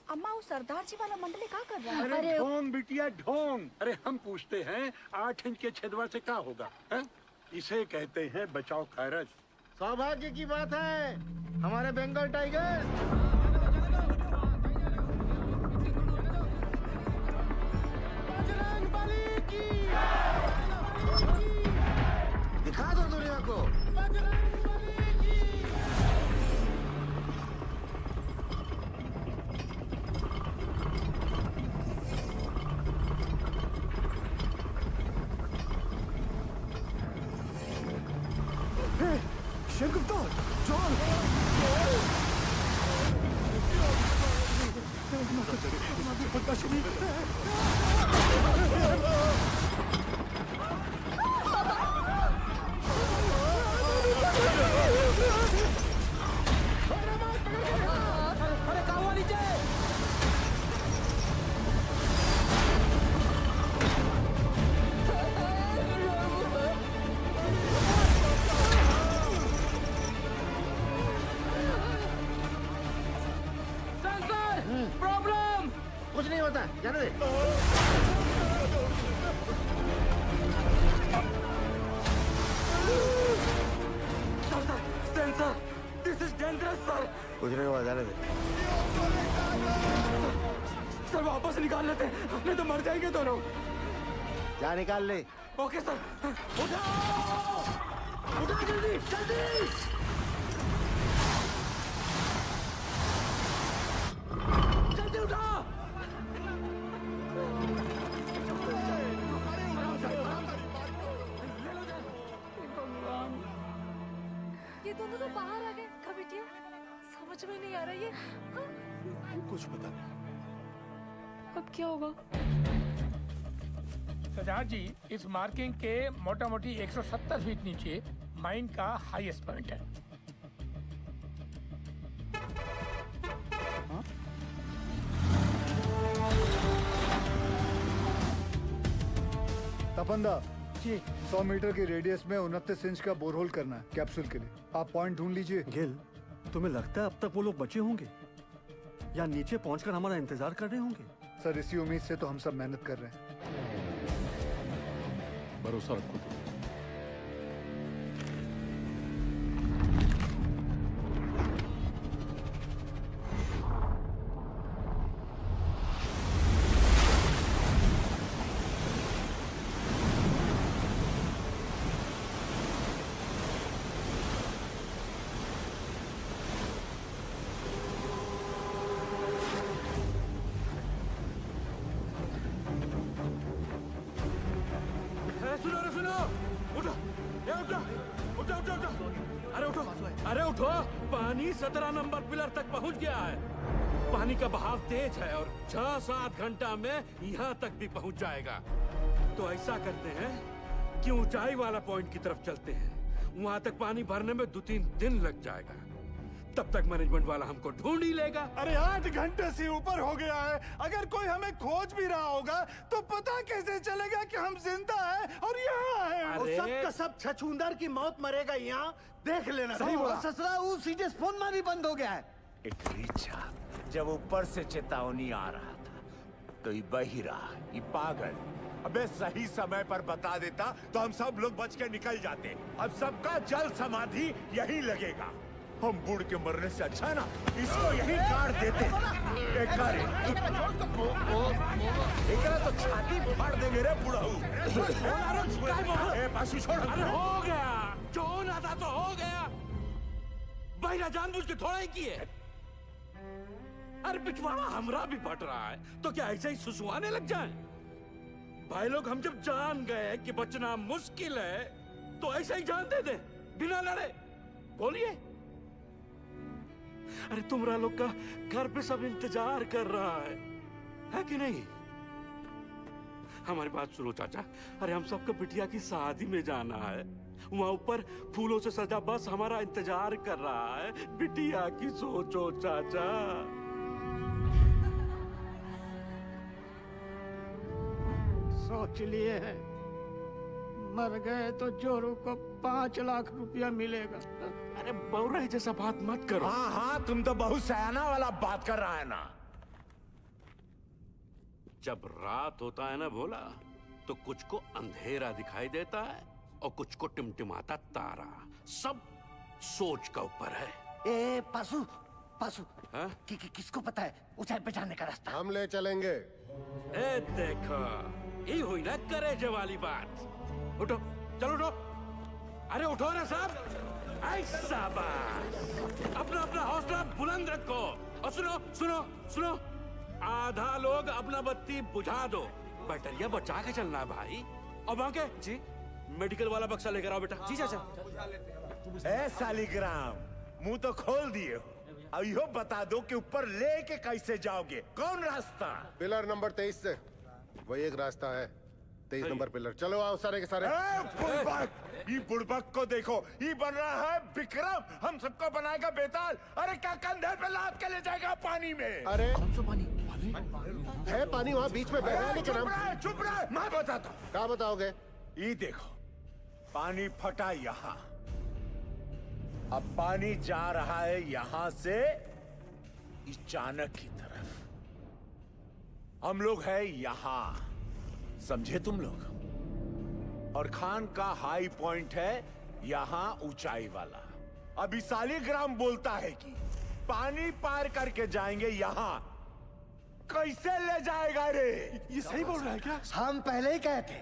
अम्मा वो सरदार जी वाला मंडली क्या कर रहा है? अरे ढोंग बिटिया ढोंग। अरे हम पूछते हैं 8 इंच के छेदवा से क्या होगा है? इसे कहते हैं बचाव कार्य। सौभाग्य की बात है हमारे बंगाल टाइगर। दिखा दो दुनिया को। शंकुप्ता, जॉन। अरे कहाँ हुआ नीचे? प्रॉब्लम कुछ नहीं होता, जाने दे। Sensor, this is dangerous sir. कुछ नहीं हुआ, जाने दे। सर वापस निकाल लेते, नहीं तो मर जाएंगे दोनों। जा निकाल ले। Okay sir. उठाओ, उठाओ जल्दी जल्दी। जल्दी उठाओ। ये दोनों तो बाहर आ गए। कभी क्या समझ में नहीं आ रहा ये। कुछ पता नहीं। अब क्या होगा? सरदार जी, इस मार्किंग के मोटा मोटी 170 फीट नीचे माइन का हाईएस्ट पॉइंट है। तपंदा जी, 100 मीटर के रेडियस में 29 इंच का बोरहोल करना है कैप्सूल के लिए। आप पॉइंट ढूंढ लीजिए। गिल, तुम्हें लगता है अब तक वो लोग बचे होंगे या नीचे पहुंचकर हमारा इंतजार कर रहे होंगे? सर इसी उम्मीद से तो हम सब मेहनत कर रहे हैं। भरोसा रखो तुम। अरे उठो, पानी 17 नंबर पिलर तक पहुंच गया है। पानी का बहाव तेज है और 6-7 घंटा में यहाँ तक भी पहुंच जाएगा। तो ऐसा करते हैं कि ऊंचाई वाला पॉइंट की तरफ चलते हैं। वहाँ तक पानी भरने में 2-3 दिन लग जाएगा। तब तक मैनेजमेंट वाला हमको ढूंढ ही लेगा। अरे 8 घंटे से ऊपर हो गया है। अगर कोई हमें खोज भी रहा होगा तो पता कैसे चलेगा कि हम जिंदा हैं और यहाँ हैं? और सब का सब छछूंदर की मौत मरेगा यहाँ, देख लेना। सही बोला। ससुरा वो सीधे फोन में भी बंद हो गया है। एक रिचा जब ऊपर से चेतावनी आ रहा था तो ये बहिरा, ये पागल अबे सही समय पर बता देता तो हम सब लोग बच के निकल जाते। अब सबका जल समाधि यहीं लगेगा। हम बूढ़ के मरने से अच्छा ना इसको यहीं काट देते। एकरा तो छाती फाड़ देंगे रे बुढ़ाऊ। पासी छोड़। अरे हो गया, जो होना था तो हो गया। बहिरा जानबूझ के थोड़ा ही किए। अरे पिछवाड़ा हमरा भी फट रहा है तो क्या ऐसे ही सुसुआने लग जाएं? भाई लोग, हम जब जान गए कि बचना मुश्किल है तो ऐसे ही जान दे दे बिना लड़े। बोलिए। अरे तुमरा लोग का घर पे सब इंतजार कर रहा है कि नहीं? हमारी बात सुनो चाचा। अरे हम सबको बिटिया की शादी में जाना है। वहाँ ऊपर फूलों से सजा बस हमारा इंतजार कर रहा है। बिटिया की सोचो चाचा। सोच लिए हैं, मर गए तो जोरू को 5 लाख रुपया मिलेगा। अरे बौराई जैसा बात मत करो। हाँ हाँ, तुम तो बहुत सयाना वाला बात कर रहा है ना। जब रात होता है ना भोला, तो कुछ को अंधेरा दिखाई देता है और कुछ को टिमटिमाता तारा। सब सोच का ऊपर है। ए पासू, पासू, हाँ? किसको पता है ऊंचाई पे जाने का रास्ता? हम ले चलेंगे। ए देखो, ये हुई ना करेजे वाली बात। उठो, चलो उठो। अरे उठो ना साहब। ऐसा बात। अपना अपना हौसला बुलंद रखो। और सुनो सुनो सुनो, आधा लोग अपना बत्ती बुझा दो। बैटरिया बचा के चलना है भाई। और वहां के जी मेडिकल वाला बक्सा लेकर आओ बेटा। जी चाचा। ए सालीग्राम, मुंह तो खोल दिए हो। अब यो बता दो कि ऊपर लेके कैसे जाओगे? कौन रास्ता? पिलर नंबर 23 से वही एक रास्ता है। 23 नंबर पिलर। चलो आओ सारे के सारे। ये बुड़बक को देखो, ये बन रहा है विक्रम। हम सबको बनाएगा बेताल। अरे क्या कंधे पे लाद के ले जाएगा पानी में? अरे कौन सा पानी? है पानी वहाँ बीच में बह रहा है। लेकिन हम चुप रहे, मैं बताता हूँ। क्या बताओगे? ये देखो, पानी फटा यहाँ। अब पानी जा रहा है यहाँ से इस चाणक की तरफ। हम लोग हैं यहाँ, समझे तुम लोग? और खान का हाई पॉइंट है यहाँ ऊंचाई वाला। अभी सालीग्राम बोलता है कि पानी पार करके जाएंगे यहाँ। कैसे ले जाएगा रे? ये सही बोल रहा है क्या? हम पहले ही कहे थे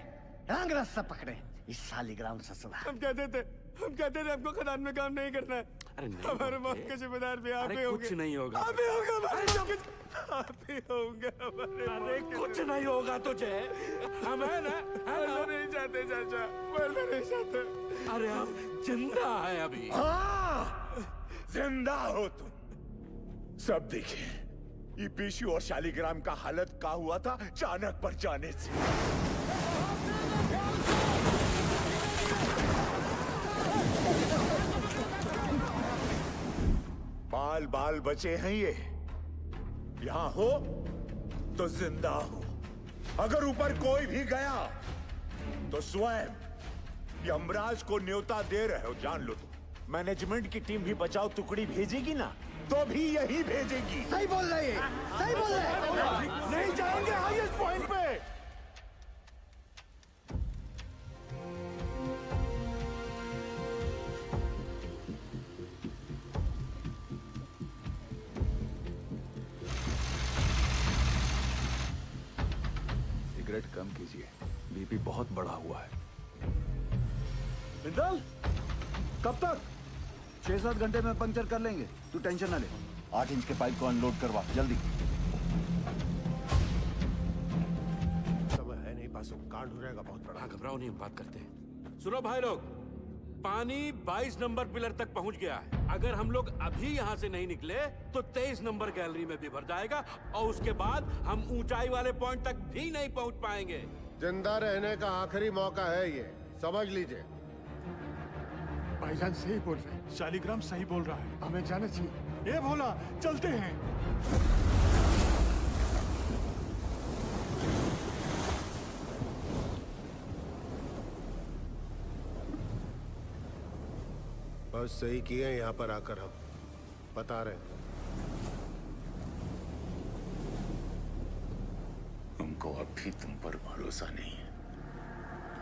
रंग रास्ता पकड़े। इस सालीग्राम ससुरा। हम कहते थे हमको खदान में काम नहीं करना है। अरे नहीं हमारे मौत के जिम्मेदार भी आप ही होंगे। कुछ नहीं होगा। आप ही होंगे हमारे। आप ही होंगे हमारे। अरे कुछ नहीं होगा तुझे। हम है ना? मरना नहीं चाहते चाचा, मरना नहीं चाहते। अरे हम जिंदा है अभी। हाँ, जिंदा हो तुम। सब देखिए, ये पीशू और शालीग्राम का हालत का हुआ था चाणक पर जाने से। बाल बाल बचे हैं ये। यहां हो तो जिंदा हो। अगर ऊपर कोई भी गया तो स्वयं यमराज को न्योता दे रहे हो, जान लो तुम। मैनेजमेंट की टीम भी बचाओ टुकड़ी भेजेगी ना, तो भी यही भेजेगी। सही बोल रहे हैं, सही बोल रहे हैं। नहीं जाएंगे हाईएस्ट पॉइंट पे। सिगरेट कम कीजिए, बीपी बहुत बढ़ा हुआ है। बिंदल, कब तक? 6-7 घंटे में पंक्चर कर लेंगे, तू टेंशन ना ले। 8 इंच के पाइप को अनलोड करवा जल्दी। सब है नहीं पासों, कांड हो जाएगा बहुत बड़ा। घबराओ नहीं, हम बात करते हैं। सुनो भाई लोग, पानी 22 नंबर पिलर तक पहुंच गया है। अगर हम लोग अभी यहाँ से नहीं निकले तो 23 नंबर गैलरी में भी भर जाएगा और उसके बाद हम ऊंचाई वाले पॉइंट तक भी नहीं पहुंच पाएंगे। जिंदा रहने का आखिरी मौका है ये, समझ लीजिए। भाईजान सही बोल रहे हैं, शालिग्राम सही बोल रहा है, हमें जाना चाहिए। ये भोला, चलते हैं। बस सही किए यहाँ पर आकर हम बता रहे हैं। हमको अब भी तुम पर भरोसा नहीं है।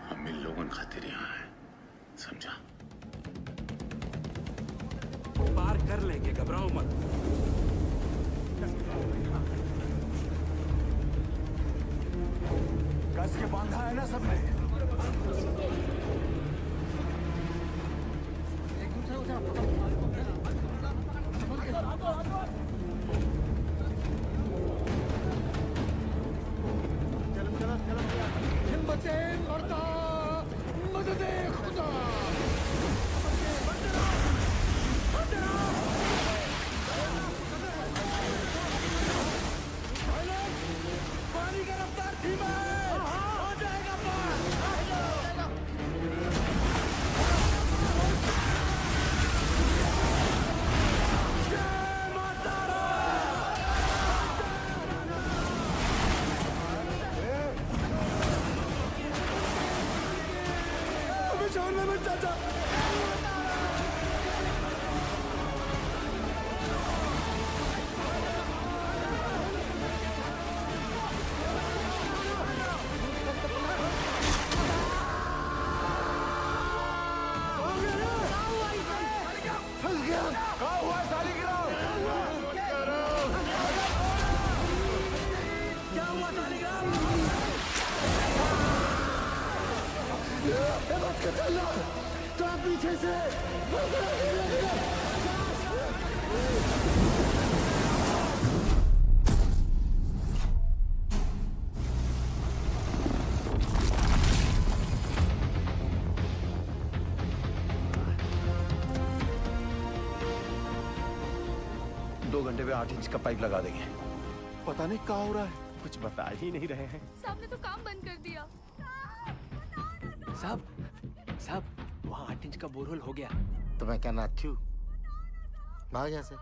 हम इन लोगों खातिर यहाँ हैं, समझा? पार कर लेंगे, घबराओ मत। कस के बांधा है ना सबने? पानी का रफ्तार धीमा है, हो जाएगा पार। अबे छोड़ना मत चाचा। कहाँ हुआ शालिग्राम? क्या हुआ शालिग्राम? बच के चलना, तो पीछे से। दो घंटे में 8 इंच का पाइप लगा देंगे। पता नहीं क्या हो रहा है, कुछ बता ही नहीं रहे हैं। साहब ने तो काम बंद कर दिया। साहब वहाँ 8 इंच का बोरहोल हो गया। तो मैं क्या नाचू? भाग यहाँ से।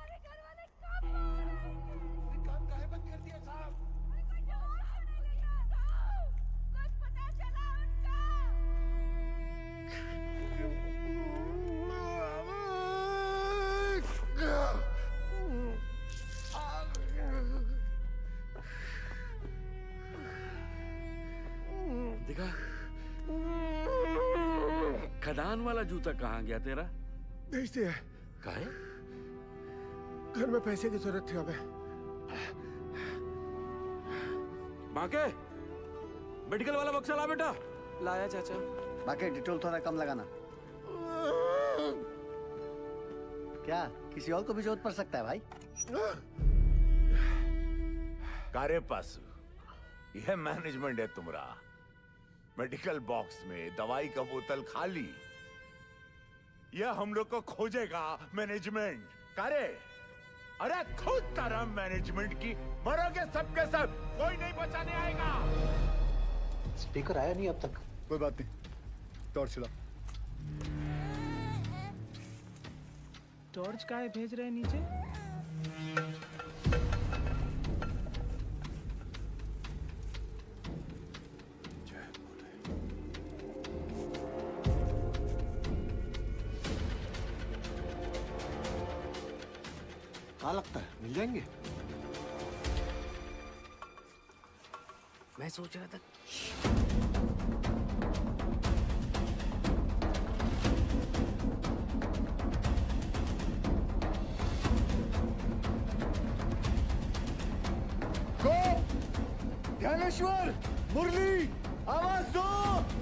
देखा, खदान वाला जूता कहाँ गया तेरा? भेज दिया। काहे? घर में पैसे की जरूरत थी हमें। बाके, मेडिकल वाला बक्सा ला बेटा। लाया चाचा। बाकी डिटोल थोड़ा कम लगाना। क्या किसी और को भी जरूरत पड़ सकता है भाई? कारे पासु, यह मैनेजमेंट है तुम्हारा। मेडिकल बॉक्स में दवाई का बोतल खाली, यह हम लोग को खोजेगा मैनेजमेंट। कारे, अरे खुद तरह मैनेजमेंट की मरोगे सबके सब, कोई नहीं बचाने आएगा। स्पीकर आया नहीं अब तक। कोई बात नहीं, टॉर्च चला। टॉर्च काहे भेज रहे हैं नीचे? क्या लगता है मिल जाएंगे? मैं सोच रहा था ध्यानेश्वर, मुरली, आवाज दो।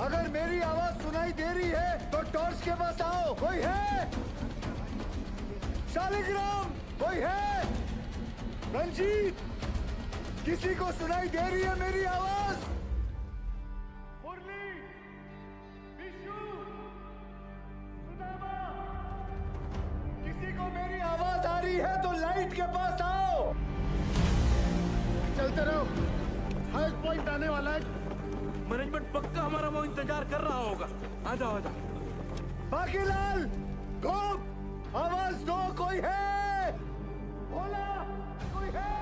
अगर मेरी आवाज सुनाई दे रही है तो टॉर्च के पास आओ। कोई है? शालिग्राम, कोई है? रंजीत, किसी को सुनाई दे रही है मेरी आवाज? मुरली, विशु, है तो लाइट के पास आओ। चलते रहो, हाईएस्ट पॉइंट आने वाला है। मैनेजमेंट पक्का हमारा वो इंतजार कर रहा होगा। आ जाओ आ जाओ। बाकीलाल, घूम, आवाज दो, कोई है? बोला, कोई है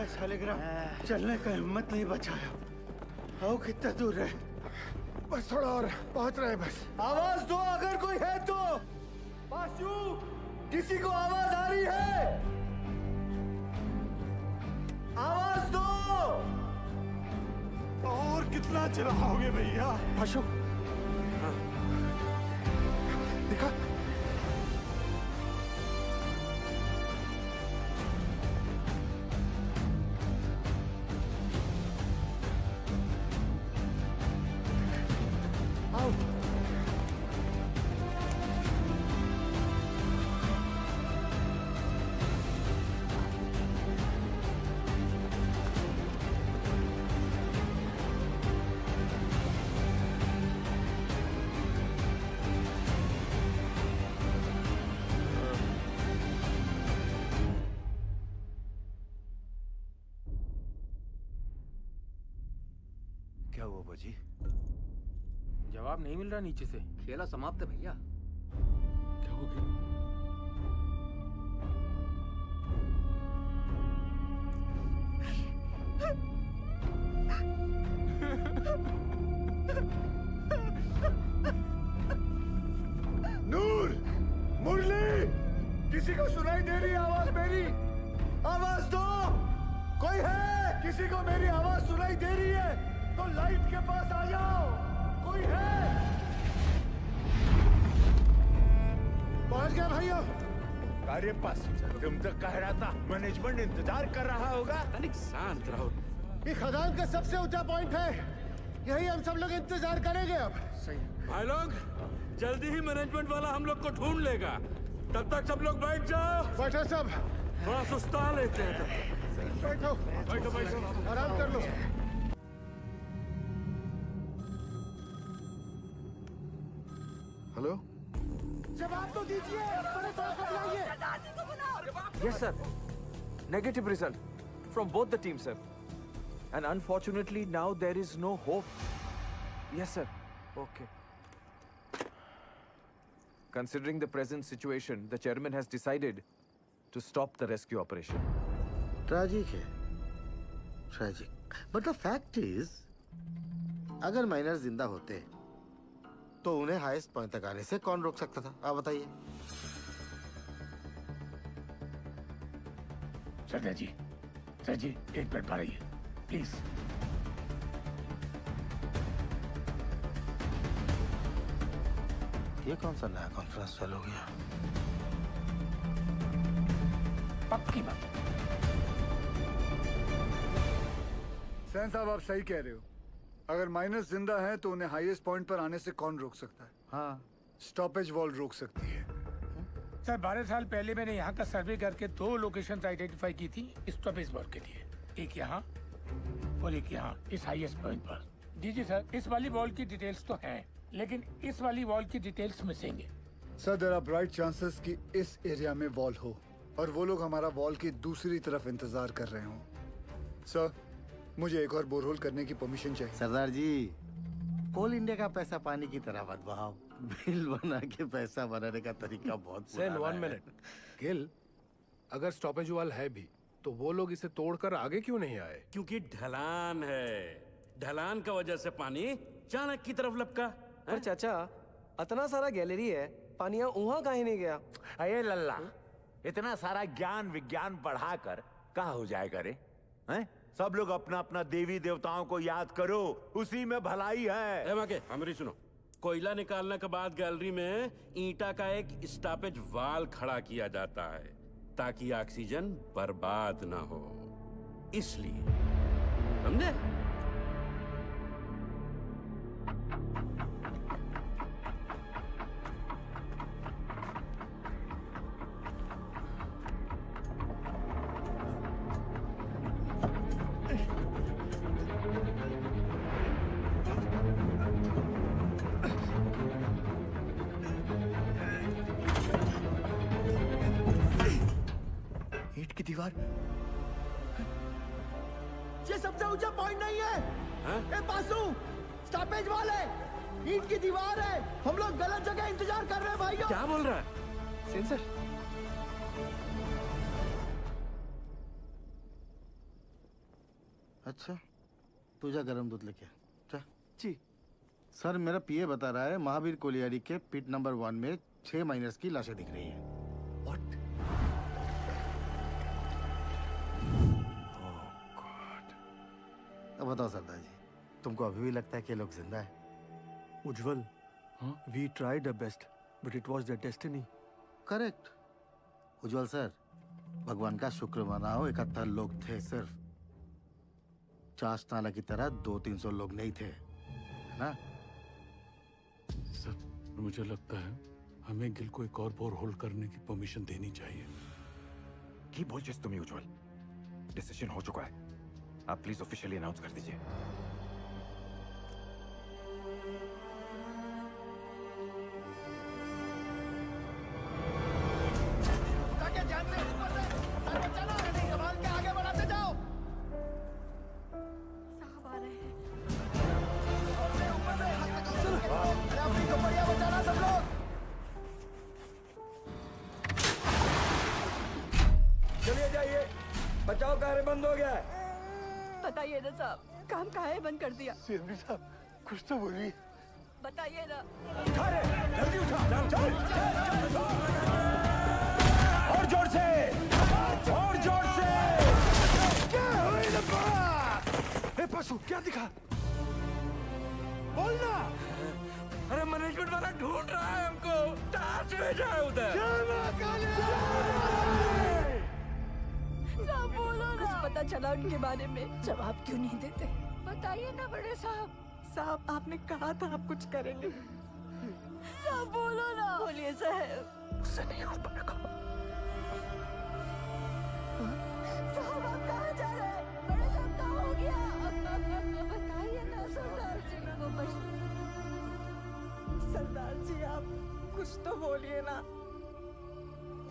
शालिग्राम, चलने का हिम्मत नहीं बचाया। आओ, कितना दूर है? बस थोड़ा और, पहुंच रहे बस। आवाज दो अगर कोई है तो। बासु, किसी को आवाज आ रही है? आवाज दो। और कितना चलाओगे भैया? बासु, दिखा। आओ। क्या हुआ बाजी? जवाब नहीं मिल रहा नीचे से। खेला समाप्त है भैया। क्या हो गया? नूर, मुरली, किसी को सुनाई दे रही आवाज मेरी? आवाज दो, कोई है? किसी को मेरी आवाज सुनाई दे रही है तो लाइट के पास आ जाओ। कोई है? पहुंच गया भाइयों। अरे बस, तुम तो कह रहा था मैनेजमेंट इंतजार कर रहा होगा। अरे शांत रहो। ये खदान का सबसे ऊंचा पॉइंट है, यही हम सब लोग इंतजार करेंगे अब। सही भाई लोग, जल्दी ही मैनेजमेंट वाला हम लोग को ढूंढ लेगा। तब तक सब लोग बैठ जाओ। बैठो सब, थोड़ा सुस्ता लेते हैं। बैठो बैठो बैठो, आराम कर लो। हेलो, जवाब तो दीजिए, बड़े साहब बुलाइए। Yes, sir. Negative result from both the teams, sir. And unfortunately, now there is no hope. Yes, sir. Okay. Considering the present situation, the chairman has decided to stop the rescue operation. Tragic है, tragic. But the fact is, अगर miner जिंदा होते तो उन्हें highest point तक आने से कौन रोक सकता था? आप बताइए। सर जी, एक मिनट पाइए प्लीज। ये कौन सा नया कॉन्फ्रेंस चालू हो गया? पक्की बात। सैन साहब, आप सही कह रहे हो। अगर माइनस जिंदा है तो उन्हें हाईएस्ट पॉइंट पर आने से कौन रोक सकता है? हाँ, स्टॉपेज वॉल रोक सकती है। सर 12 साल पहले मैंने यहाँ का सर्वे करके 2 लोकेशंस आइडेंटिफाई की थी स्टॉपेज वॉल के लिए, एक यहाँ और एक यहाँ इस हाईएस्ट पॉइंट पर। जी सर, इस वाली वॉल की डिटेल्स तो हैं, लेकिन इस वाली वॉल की डिटेल्स मिसिंग है। Sir, there are bright chances कि इस एरिया में वॉल हो और वो लोग हमारा वॉल की दूसरी तरफ इंतजार कर रहे हों। सर, मुझे एक और बोरहोल करने की परमिशन चाहिए। सरदार जी, कोल इंडिया का पैसा पानी की तरह मत बहाओ। बिल बना के पैसा बनाने का तरीका बहुत सेन, पुराना 1 है। मिनट। गिल, अगर स्टॉपेज वाल है भी तो वो लोग इसे तोड़कर आगे क्यों नहीं आए? क्योंकि ढलान है, ढलान का वजह से पानी चाणक्य की तरफ लपका। पर चाचा, इतना सारा गैलरी है, पानी वहाँ काहे नहीं गया? अरे लल्ला, इतना सारा ज्ञान विज्ञान पढ़ाकर कहाँ हो जाएगा रे? हैं? सब लोग अपना अपना देवी देवताओं को याद करो, उसी में भलाई है। हमारी सुनो, कोयला निकालने के बाद गैलरी में ईंटा का एक स्टॉपेज वाल खड़ा किया जाता है ताकि ऑक्सीजन बर्बाद ना हो, इसलिए। समझे? दीवार। ये सबसे ऊंचा पॉइंट नहीं है। ए पासू, स्टॉपेज वाल है, ईंट की दीवार है। हम लोग गलत जगह इंतजार कर रहे हैं भाइयों। क्या बोल रहा है? सेंसर। अच्छा, तू जा गरम दूध लेके आ। जी सर, मेरा पीए बता रहा है महावीर कोलियारी के पिट नंबर 1 में 6 माइनर्स की लाशें दिख रही हैं। अब बताओ सरदार जी, तुमको अभी भी लगता है कि ये लोग जिंदा है? Ujjwal, we tried our best but it was their destiny. Correct Ujjwal sir, भगवान का शुक्र मनाओ 71 लोग थे सिर्फ। चास नाला की तरह 200-300 लोग नहीं थे, है ना? सर, मुझे लगता है हमें गिल को एक और बोर होल करने की परमिशन देनी चाहिए। की बोल जिस तुम्हें उज्जवल, डिसीजन हो चुका है। आप प्लीज ऑफिशियली अनाउंस कर दीजिए। चलिए जाइए, बचाव कार्य बंद हो गया है। बताइए ना साहब, काम काहे बंद कर दिया? सीएमडी साहब, कुछ तो बोलिए। बताइए ना। जल्दी उठा, चल। और जोर से, और जोर से। क्या हुई लपा? ए पशु, क्या दिखा? बोलना। अरे मैनेजमेंट वाला ढूंढ रहा है हमको। टाच में जाए उधर। साहब बोलो ना। कुछ पता चला उनके बारे में? जवाब क्यों नहीं देते? बताइए ना बड़े साहब। साहब, आपने कहा था आप कुछ करेंगे। साहब बोलो ना। बोलिए साहब। उससे नहीं हो पाएगा। साहब, आप कहाँ जा रहे हैं? बड़े साहब, क्या हो गया? बताइए ना सरदार जी को। सरदार जी, आप कुछ तो बोलिए ना।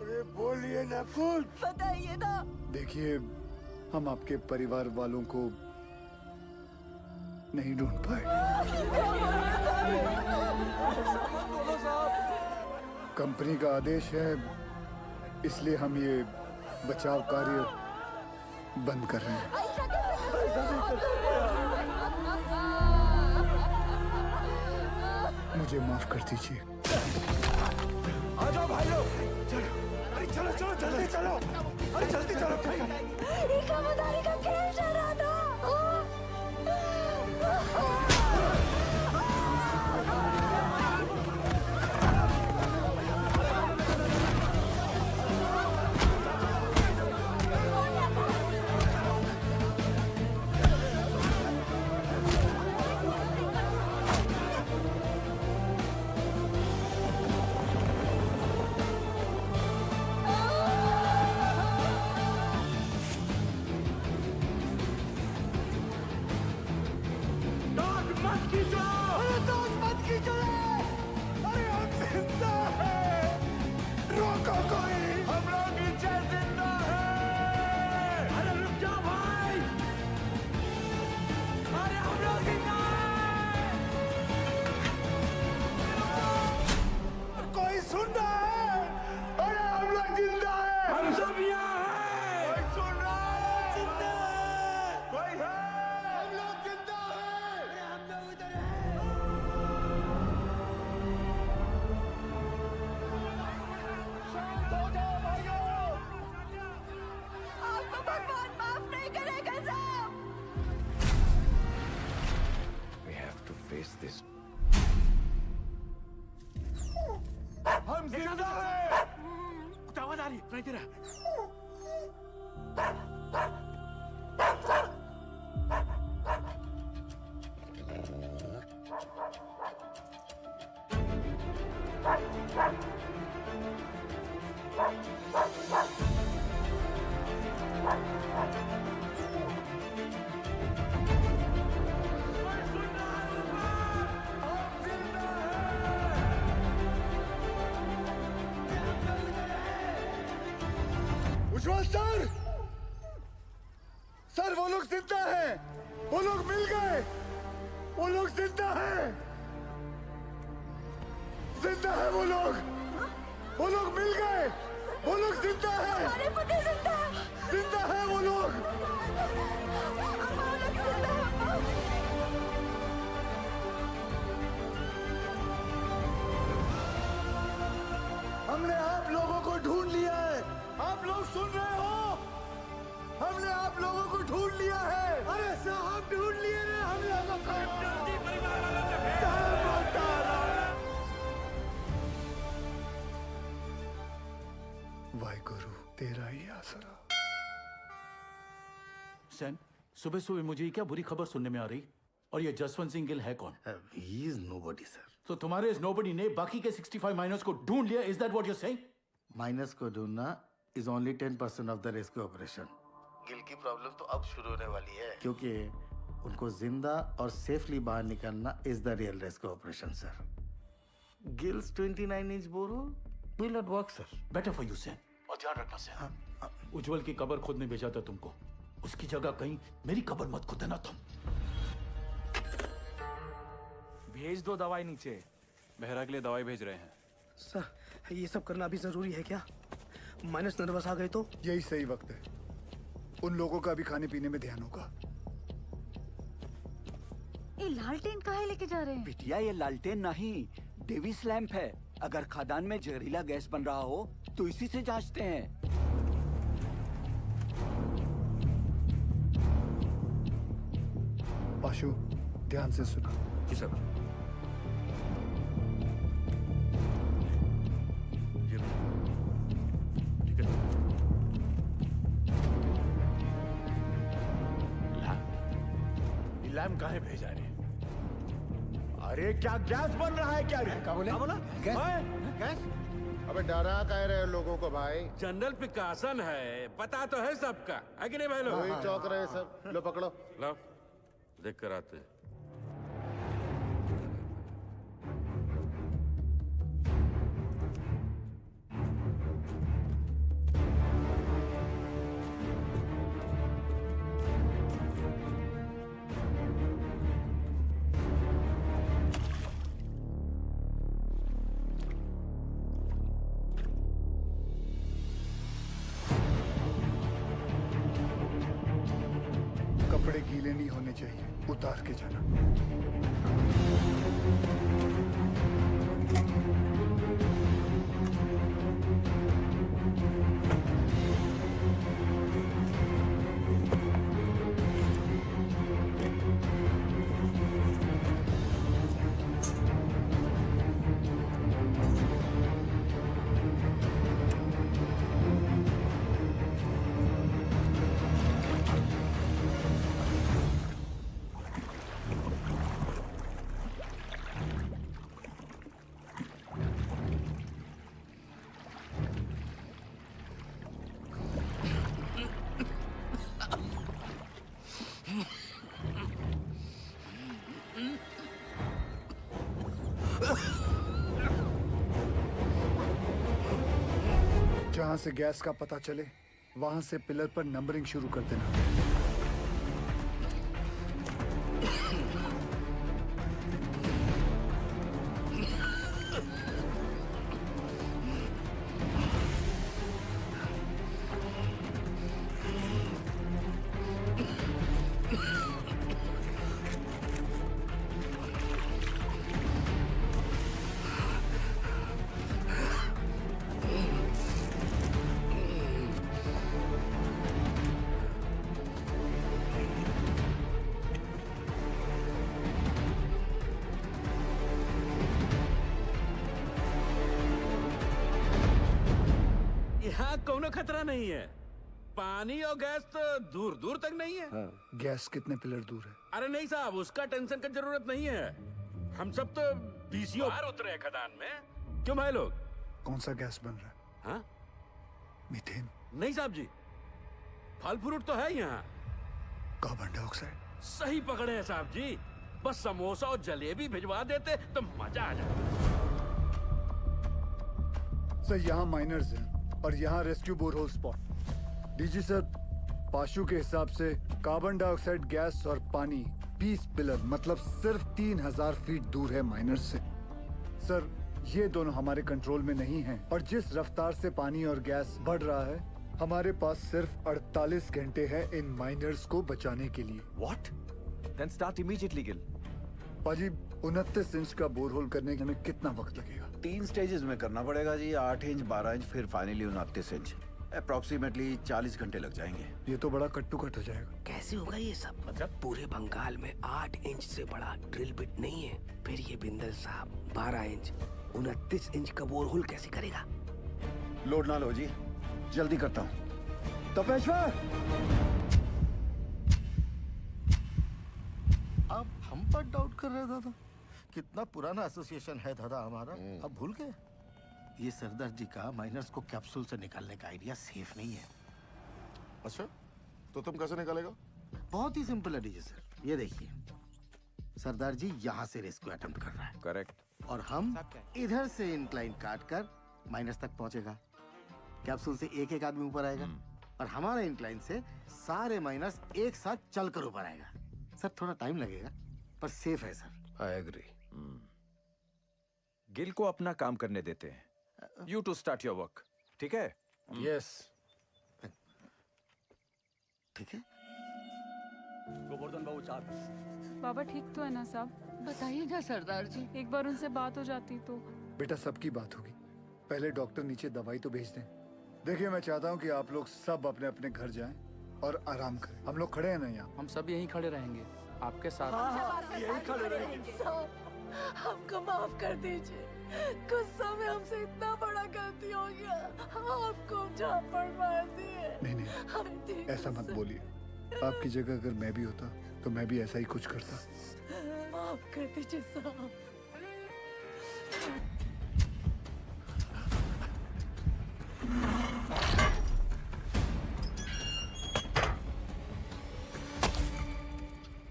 अरे बोलिए ना कुछ। बताइए ना। देखिए, हम आपके परिवार वालों को नहीं ढूंढ पाए। कंपनी का आदेश है, इसलिए हम ये बचाव कार्य बंद कर रहे हैं। मुझे माफ कर दीजिए। आ जाओ भाई लोग, चलो। अरे चलो चलो, जल्दी चलो। अरे जल्दी चलो भाई। इकामदारी का खेल चल रहा था। हम जिंदा हैं। कुछ आवाज आ रही है, तेरा। उज्जवल सर, वो लोग मिल गए, वो लोग जिंदा है, जिंदा है वो लोग मिल गए, वो लोग जिंदा है, हमारे पति जिंदा है, जिंदा है वो लोग। हमने आप लोगों को ढूंढ लिया है, आप लोग सुन रहे हो? हमने आप लोगों को ढूंढ लिया है। अरे साहब ढूंढ लिए हैं हम लोगों को। वाहिगुरु तेरा ही आसरा। सैन, सुबह सुबह मुझे ये क्या बुरी खबर सुनने में आ रही? और ये जसवंत सिंह गिल है कौन? He is nobody, sir. तो तुम्हारे इस नोबडी ने बाकी के 65 माइनर्स को ढूंढ लिया? Is that what you are saying? Minus को ढूंढना is only 10% of the rescue operation. Gill की प्रॉब्लम तो अब शुरू होने वाली है, क्योंकि उनको जिंदा और सेफली बाहर निकालना is the real rescue operation, sir. Gil's 29-inch borehole will not work, sir. Better for you son. और ध्यान रखना सैन, उज्जवल की कब्र खुद ने भेजा था तुमको, उसकी जगह कहीं मेरी कब्र मत खुदना तुम। भेज दो दवाई नीचे। बेहरा के लिए दवाई भेज रहे हैं। सर ये सब करना अभी जरूरी है क्या? माइनस नर्वस आ गए तो? यही सही वक्त है, उन लोगों का भी खाने पीने में ध्यान होगा। ये लालटेन काहे लेके जा रहे हैं? बिटिया ये लालटेन नहीं, डेविस लैंप है। अगर खदान में जहरीला गैस बन रहा हो तो इसी से जांचते हैं। पाशु ध्यान से सुनो। जी सर। ठीक है। लैम्प काहे भेजा रे? अरे क्या गैस बन रहा है क्या? क्या बोला? गैस? अबे डरा कह रहे लोगों को भाई? जनरल पिकासन है, पता तो है सबका, है कि नहीं भाई लोग? वही चौक रहे सब। लो पकड़ो। लो देख कर आते। कपड़े गीले नहीं होने चाहिए, उतार के जाना। जहां से गैस का पता चले वहां से पिलर पर नंबरिंग शुरू कर देना। यहाँ कोनो खतरा नहीं है, पानी और गैस तो दूर दूर तक नहीं है। गैस कितने पिलर दूर है? अरे नहीं साहब, उसका टेंशन की जरूरत नहीं है। हम सब तो बीसीओ बाहर उतरे हैं खदान में। क्यों भाई लोग? कौन सा गैस बन रहा है? हाँ? मीथेन? नहीं साहब जी, फल फ्रूट तो है यहाँ। Carbon dioxide? सही पकड़े हैं साहब जी, बस समोसा और जलेबी भिजवा देते तो मजा आ जाता। सर यहाँ माइनर्स हैं और यहाँ rescue borehole spot. DG sir, पाशु के हिसाब से कार्बन डाइऑक्साइड गैस और पानी 20 पिलर मतलब सिर्फ 3000 फीट दूर है माइनर्स से। सर, ये दोनों हमारे कंट्रोल में नहीं हैं और जिस रफ्तार से पानी और गैस बढ़ रहा है, हमारे पास सिर्फ 48 घंटे हैं इन माइनर्स को बचाने के लिए। What? Then start immediately, Gil. पाजी, 29 इंच का बोरहोल करने में कितना वक्त लगेगा? 3 स्टेजेस में करना पड़ेगा जी, 8 इंच, 12 इंच, फिर फाइनली 29 इंच। अप्रोक्सीमेटली 40 घंटे लग जाएंगे। ये तो बड़ा कट्टू कट हो जाएगा। कैसे होगा ये सब? मतलब पूरे बंगाल में 8 इंच से बड़ा ड्रिल बिट नहीं है। फिर ये बिंदल साहब 12 इंच 29 इंच का बोरहोल कैसे करेगा? लोड ना लो जी, जल्दी करता हूँ। तपेश्वर, आप हम पर डाउट कर रहे दादा? कितना पुराना एसोसिएशन है दादा हमारा, अब भूल गए? ये सरदार जी का माइनर्स को कैप्सूल से निकालने का आइडिया सेफ नहीं है। अच्छा, तो तुम कैसे निकालेगा? बहुत ही सिंपल है डीजे सर, ये देखिए, सरदार जी यहाँ से रेस्क्यू अटेम्प्ट कर रहा है। करेक्ट। और हम इधर से इंक्लाइन काट कर माइनस तक पहुंचेगा। कैप्सूल से एक एक आदमी ऊपर आएगा और हमारा इंक्लाइन से सारे माइनस एक साथ चलकर ऊपर आएगा। सर थोड़ा टाइम लगेगा पर सेफ है सर। I agree. गिल को अपना काम करने देते हैं। You to start your work. ठीक है? Yes. ठीक है। गोवर्धन बाबू चार। बाबा ठीक तो है ना साहब? बताइएगा सरदार जी। एक बार उनसे बात हो जाती तो। बेटा, सबकी बात होगी, पहले डॉक्टर नीचे दवाई तो भेज दें। देखिए, मैं चाहता हूँ कि आप लोग सब अपने अपने घर जाएं और आराम करें। हम लोग खड़े हैं ना यहाँ? हम सब यहीं खड़े रहेंगे आपके साथ। यही खड़े रहेंगे। हमको माफ कर दीजिए, गुस्सा में हमसे इतना बड़ा गलती हो गया, आपको झापड़ मार दिए। नहीं, ऐसा मत बोलिए। आपकी जगह अगर मैं भी होता तो मैं भी ऐसा ही कुछ करता। माफ कर दीजिए साहब।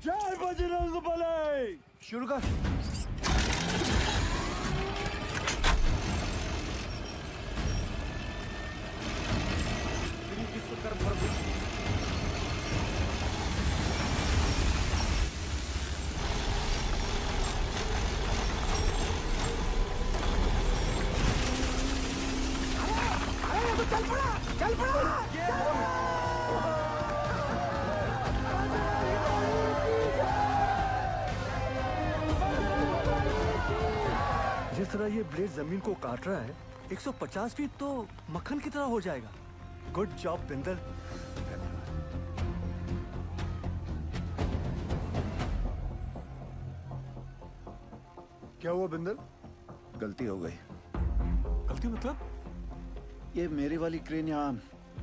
जय बजरंग बली। शुरू कर। चल पड़ा, चल पड़ा। जिस तरह ये ब्लेड जमीन को काट रहा है, 150 फीट तो मक्खन की तरह हो जाएगा। Good job Bindal. क्या हुआ बिंदल? गलती हो गई। गलती मतलब? ये मेरी वाली क्रेन यहाँ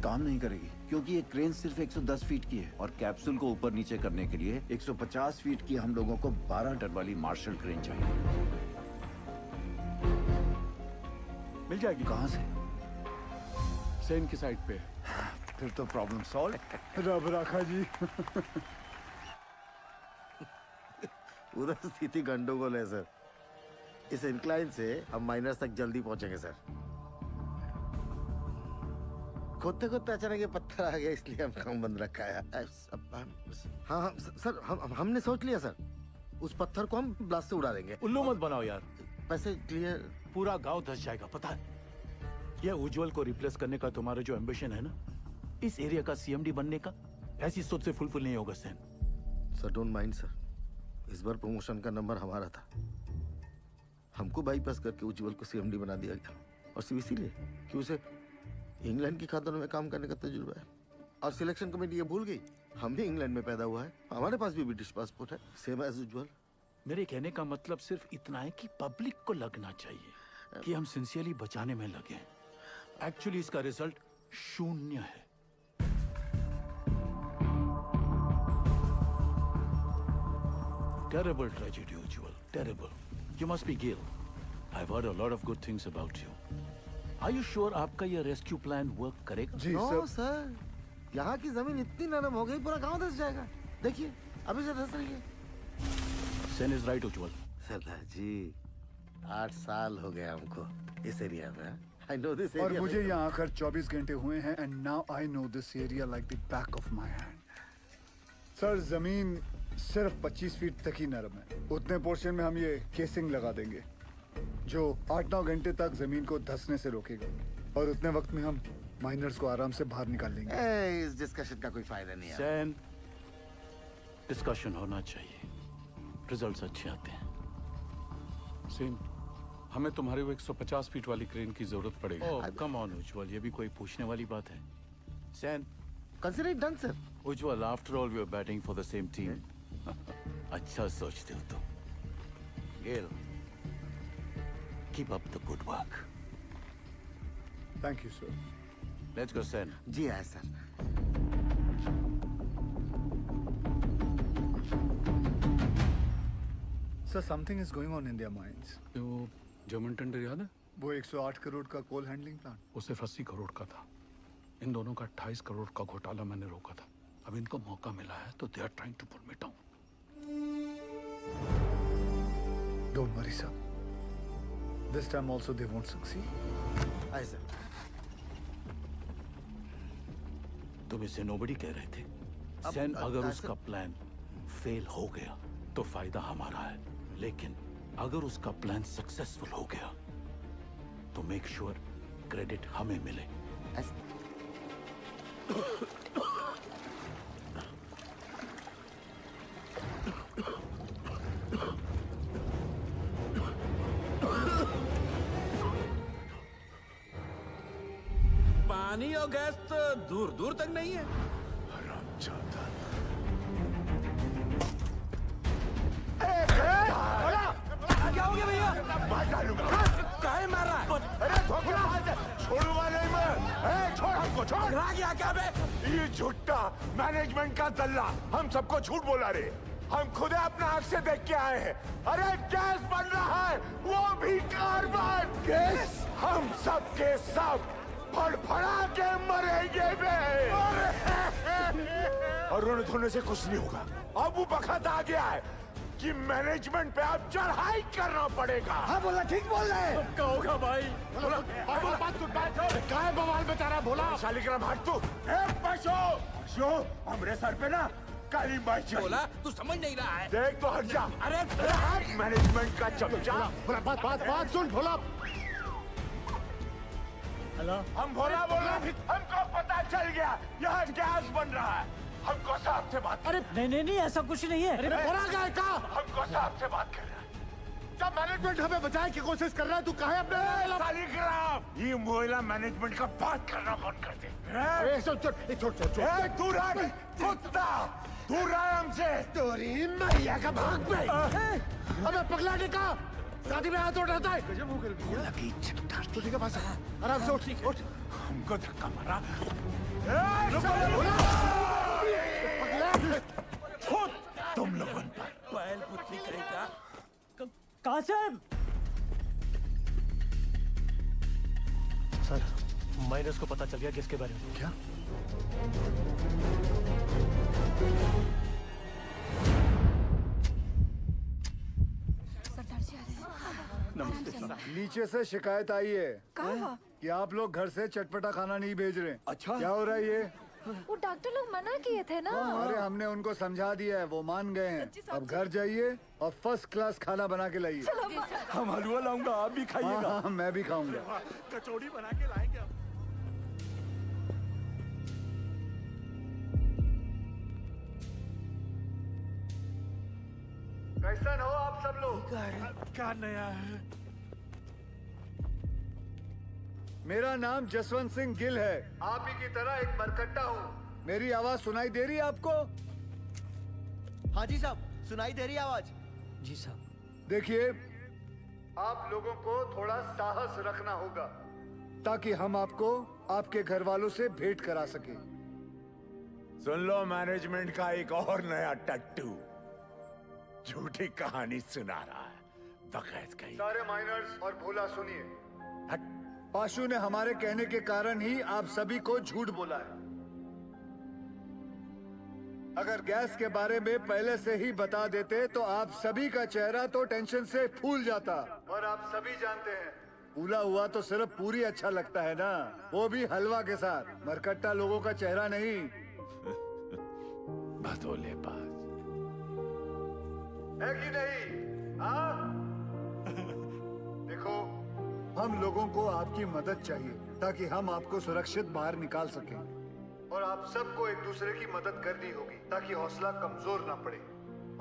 काम नहीं करेगी, क्योंकि ये क्रेन सिर्फ 110 फीट की है और कैप्सूल को ऊपर नीचे करने के लिए 150 फीट की हम लोगों को 12 टन वाली मार्शल क्रेन चाहिए। मिल जाएगी? कहाँ से? सेन की साइड पे। फिर तो प्रॉब्लम सॉल्व। रब राखा जी। उधर स्थिति गंडोगोल है सर। इस इंक्लाइन से हम माइनस तक जल्दी पहुंचेंगे सर। खोदते खोदते अचानक ये पत्थर आ गया, इसलिए हम काम बंद रखा है। हाँ हाँ सर, हमने सोच लिया सर, उस पत्थर को हम ब्लास्ट से उड़ा देंगे। उल्लू मत बनाओ यार। पैसे क्लियर। पूरा गांव धस जाएगा, पता है? ये उज्जवल को रिप्लेस करने का तुम्हारा जो एम्बिशन है ना, इस एरिया का सीएमडी बनने का, ऐसी सोच से फुलफिल नहीं होगा son. Sir don't mind sir, इस बार प्रमोशन का नंबर हमारा था। हमको बाईपास करके उज्जवल को सीएमडी बना दिया गया, और सिर्फ इसीलिए कि उसे इंग्लैंड की खातों में काम करने का तजुर्बा है। और सिलेक्शन कमेटी ये भूल गई, हम भी इंग्लैंड में पैदा हुआ है, हमारे पास भी ब्रिटिश पासपोर्ट है, सेम एज उज्जवल। मेरे कहने का मतलब सिर्फ इतना है कि पब्लिक को लगना चाहिए कि हम सिंसियरली बचाने में लगे हैं। एक्चुअली इसका रिजल्ट शून्य है। Terrible tragedy, Ujjwal. Terrible. You must be Gil. I've heard a lot of good things about you. Are you sure आपका ये रेस्क्यू प्लान वर्क करेगा? जी सर, यहाँ की जमीन इतनी नरम हो गई, पूरा गांव धस जाएगा। देखिए अभी से धस रही है। Sen is right, Ujjwal. सरदार जी, 8 साल हो गए हमको इस एरिया में। I know this और area मुझे like- यहाँ आकर 24 घंटे हुए हैं and now I know this area like the back of my hand. Sir जमीन सिर्फ 25 फीट तक ही नरम है। उतने पोर्शन में हम ये केसिंग लगा देंगे जो 8-9 घंटे तक जमीन को धंसने से रोकेगा और उतने वक्त में हम माइनर्स को आराम से बाहर निकाल लेंगे। इस डिस्कशन का कोई फायदा नहीं है। सैन, डिस्कशन होना चाहिए, रिजल्ट्स अच्छे आते हैं। सेन, हमें तुम्हारी वो 150 फीट वाली क्रेन की जरूरत पड़ेगी। ओह कम ऑन उज्जवल, ये भी कोई पूछने वाली बात है? Sen, consider it done sir. Ujjwal, after all we are batting for the same team. अच्छा सोचते हो तुम। Gail, keep up the good work. Thank you sir. Let's go Sen. जी हाँ sir. Sir something is going on in their minds. वो German tender याद है? वो 108 करोड़ का कोल हैंडलिंग प्लान, वो सिर्फ 80 करोड़ का था। इन दोनों का 28 करोड़ का घोटाला मैंने रोका था। अब इनको मौका मिला है तो they are trying to pull me down. Don't worry sir, this time also they won't succeed. Hi sir. तुम इसे नोबडी कह रहे थे। सैन, अगर उसका प्लान फेल हो गया तो फायदा हमारा है, लेकिन अगर उसका प्लान सक्सेसफुल हो गया तो मेक श्योर क्रेडिट हमें मिले। पानी और गैस तो दूर दूर तक नहीं है। क्या हो गया भैया? मार डालूंगा। काहे मार रहा है? अरे छोड़ूंगा नहीं मैं। छोड़ हमको, छोड़। गया क्या बे? ये झूठा मैनेजमेंट का दल्ला हम सबको झूठ बोला रे। हम खुद अपना आंख से देख के आए हैं। अरे गैस बन रहा है, वो भी कार्बन गैस। हम सब के सब फड़फड़ा के मरेंगे बे। और रोने धोने से कुछ नहीं होगा। अब वो वक्त आ गया है कि मैनेजमेंट पे अब चढ़ाई करना पड़ेगा। हाँ बोला, ठीक बोल रहे हैं। क्या होगा भाई? बोला, बात सुन, बात सुन। क्या बवाल बता रहा बोला? शालिग्राम हट तू। पशु हमरे सर पे ना काली माई चढ़ी। बोला तू समझ नहीं रहा है। देख तो हट जा। अरे मैनेजमेंट का चमचा। बात सुन भोला। हेलो, हम भोला बोला, हमको पता चल गया यहाँ गैस बन रहा है। हमको साहब से बात। अरे नहीं ऐसा कुछ नहीं है। अरे भोला गए का? हमको साहब से बात कर रहा है। जब मैनेजमेंट हमें बचाने की कोशिश कर रहा है, तू काहे अपने शालिग्राम ये मोहल्ला मैनेजमेंट का बात करना बंद कर दे। छोड़ दूर रह कुत्ता, दूर रह हमसे। तोरी मैया का भाग पे। अबे पगला ने कहा शादी में हाथ उठाता है। ठीक है बस आराम से उठ। हमको धक्का मारा। तुम लोगों पर बैल पुत्री कहेगा। कासिम सर, माइनस को पता चल गया किसके बारे में। क्या? नमस्ते सर। नीचे से शिकायत आई है कहाँ? कि आप लोग घर से चटपटा खाना नहीं भेज रहे। अच्छा। क्या हो रहा है ये? वो डॉक्टर लोग मना किए थे ना। अरे हमने उनको समझा दिया है, वो मान गए हैं। अब घर जाइए और फर्स्ट क्लास खाना बना के लाइए। हम हलवा लाऊंगा, आप भी खाइएगा। हाँ, मैं भी खाऊंगा। कचौड़ी बना के लाएंगे हम। कैसन हो आप सब लोग? क्या नया है? मेरा नाम जसवंत सिंह गिल है। आप ही की तरह एक मरकट्टा हूँ। मेरी आवाज सुनाई दे रही है आपको? हाँ जी साहब, सुनाई दे रही आवाज। जी साहब। देखिए, आप लोगों को थोड़ा साहस रखना होगा ताकि हम आपको आपके घर वालों से भेंट करा सके। सुन लो मैनेजमेंट का एक और नया टट्टू झूठी कहानी सुना रहा है। बकैत कहीं। सारे माइनर्स और भोला सुनिए। पाशु ने हमारे कहने के कारण ही आप सभी को झूठ बोला है। अगर गैस के बारे में पहले से ही बता देते तो आप सभी का चेहरा तो टेंशन से फूल जाता। और आप सभी जानते हैं फूला हुआ तो सिर्फ पूरी अच्छा लगता है ना, वो भी हलवा के साथ, मरकट्टा लोगों का चेहरा नहीं। भदोले बाज है कि नहीं? हाँ? देखो, हम लोगों को आपकी मदद चाहिए ताकि हम आपको सुरक्षित बाहर निकाल सकें, और आप सबको एक दूसरे की मदद करनी होगी ताकि हौसला कमजोर ना पड़े।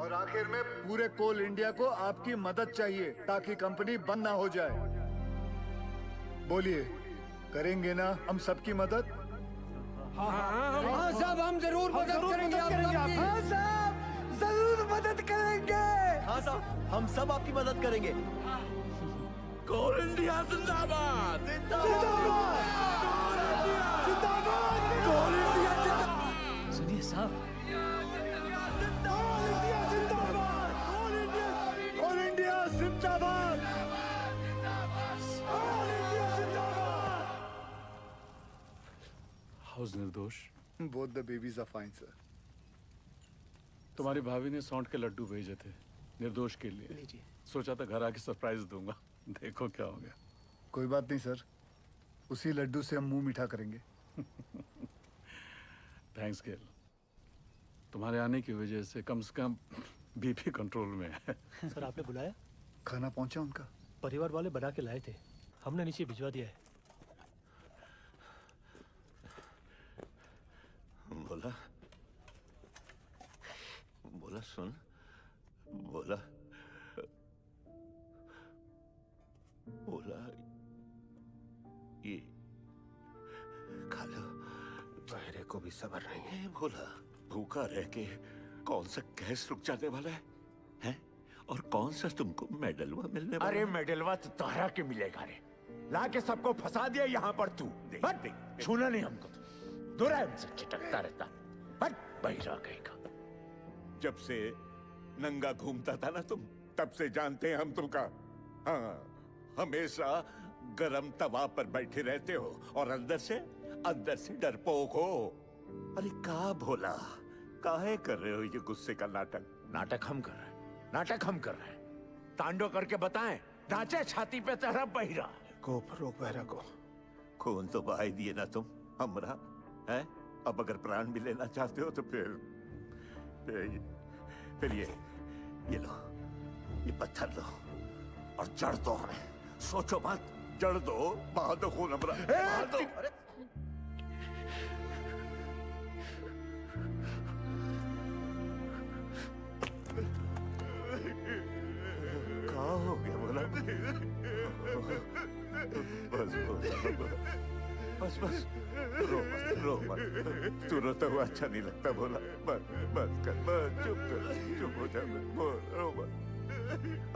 और आखिर में पूरे कोल इंडिया को आपकी मदद चाहिए ताकि कंपनी बंद ना हो जाए। बोलिए, करेंगे ना हम सबकी मदद? हाँ साहब, हम जरूर मदद करेंगे आपकी। हाँ साहब, जरूर मदद करेंगे। हाँ साहब, हम सब आपकी मदद करेंगे। कोल इंडिया जिंदाबाद! कोल इंडिया जिंदाबाद! सुनिए साहब, कोल इंडिया जिंदाबाद! हाउस निर्दोष। Both the babies are fine sir. तुम्हारी भाभी ने सौंठ के लड्डू भेजे थे निर्दोष के लिए। सोचा था घर आके सरप्राइज दूंगा, देखो क्या हो गया। कोई बात नहीं सर, उसी लड्डू से हम मुंह मीठा करेंगे। थैंक्स गेल, तुम्हारे आने की वजह से कम बीपी कंट्रोल में है। सर आपने बुलाया? खाना पहुंचा उनका? परिवार वाले बना के लाए थे, हमने नीचे भिजवा दिया है। बोला बोला सुन, बोला बोला ये खा लो। बहरे को भी सब्र नहीं है। बोला भूखा रह के कौन सा गैस रुक जाने वाला है, हैं? और कौन सा तुमको मेडलवा मिलने वाला? अरे मेडलवा तो तोहरा के मिलेगा रे, लाके सबको फंसा दिया यहाँ पर तू। छूना नहीं हमको, दूर है हमसे, चिटकता रहता। बट बहिरा कहेगा। जब से नंगा घूमता था ना तुम, तब से जानते हैं हम तुमका। हाँ, हमेशा गरम तवा पर बैठे रहते हो और अंदर से डरपोक हो। अरे का भोला, काहे कर रहे हो ये गुस्से का नाटक? नाटक हम कर रहे हैं, नाटक हम कर रहे हैं। तांडव करके बताएं, नाचे छाती पे तेरा बहिरा। को रोक बहरा को। खून तो बहा ही दिए ना तुम हमरा, है? अब अगर प्राण भी लेना चाहते हो तो फिर ये लो, ये पत्थर लो और जड़ दो हमें। सोचो मत, जड़ दो, बहा दो खून हमरा, बहा दो। क्या हो गया बोला? बस रो मत। तू रोता हुआ अच्छा नहीं लगता बोला। बस कर, चुप हो जा, रो मत।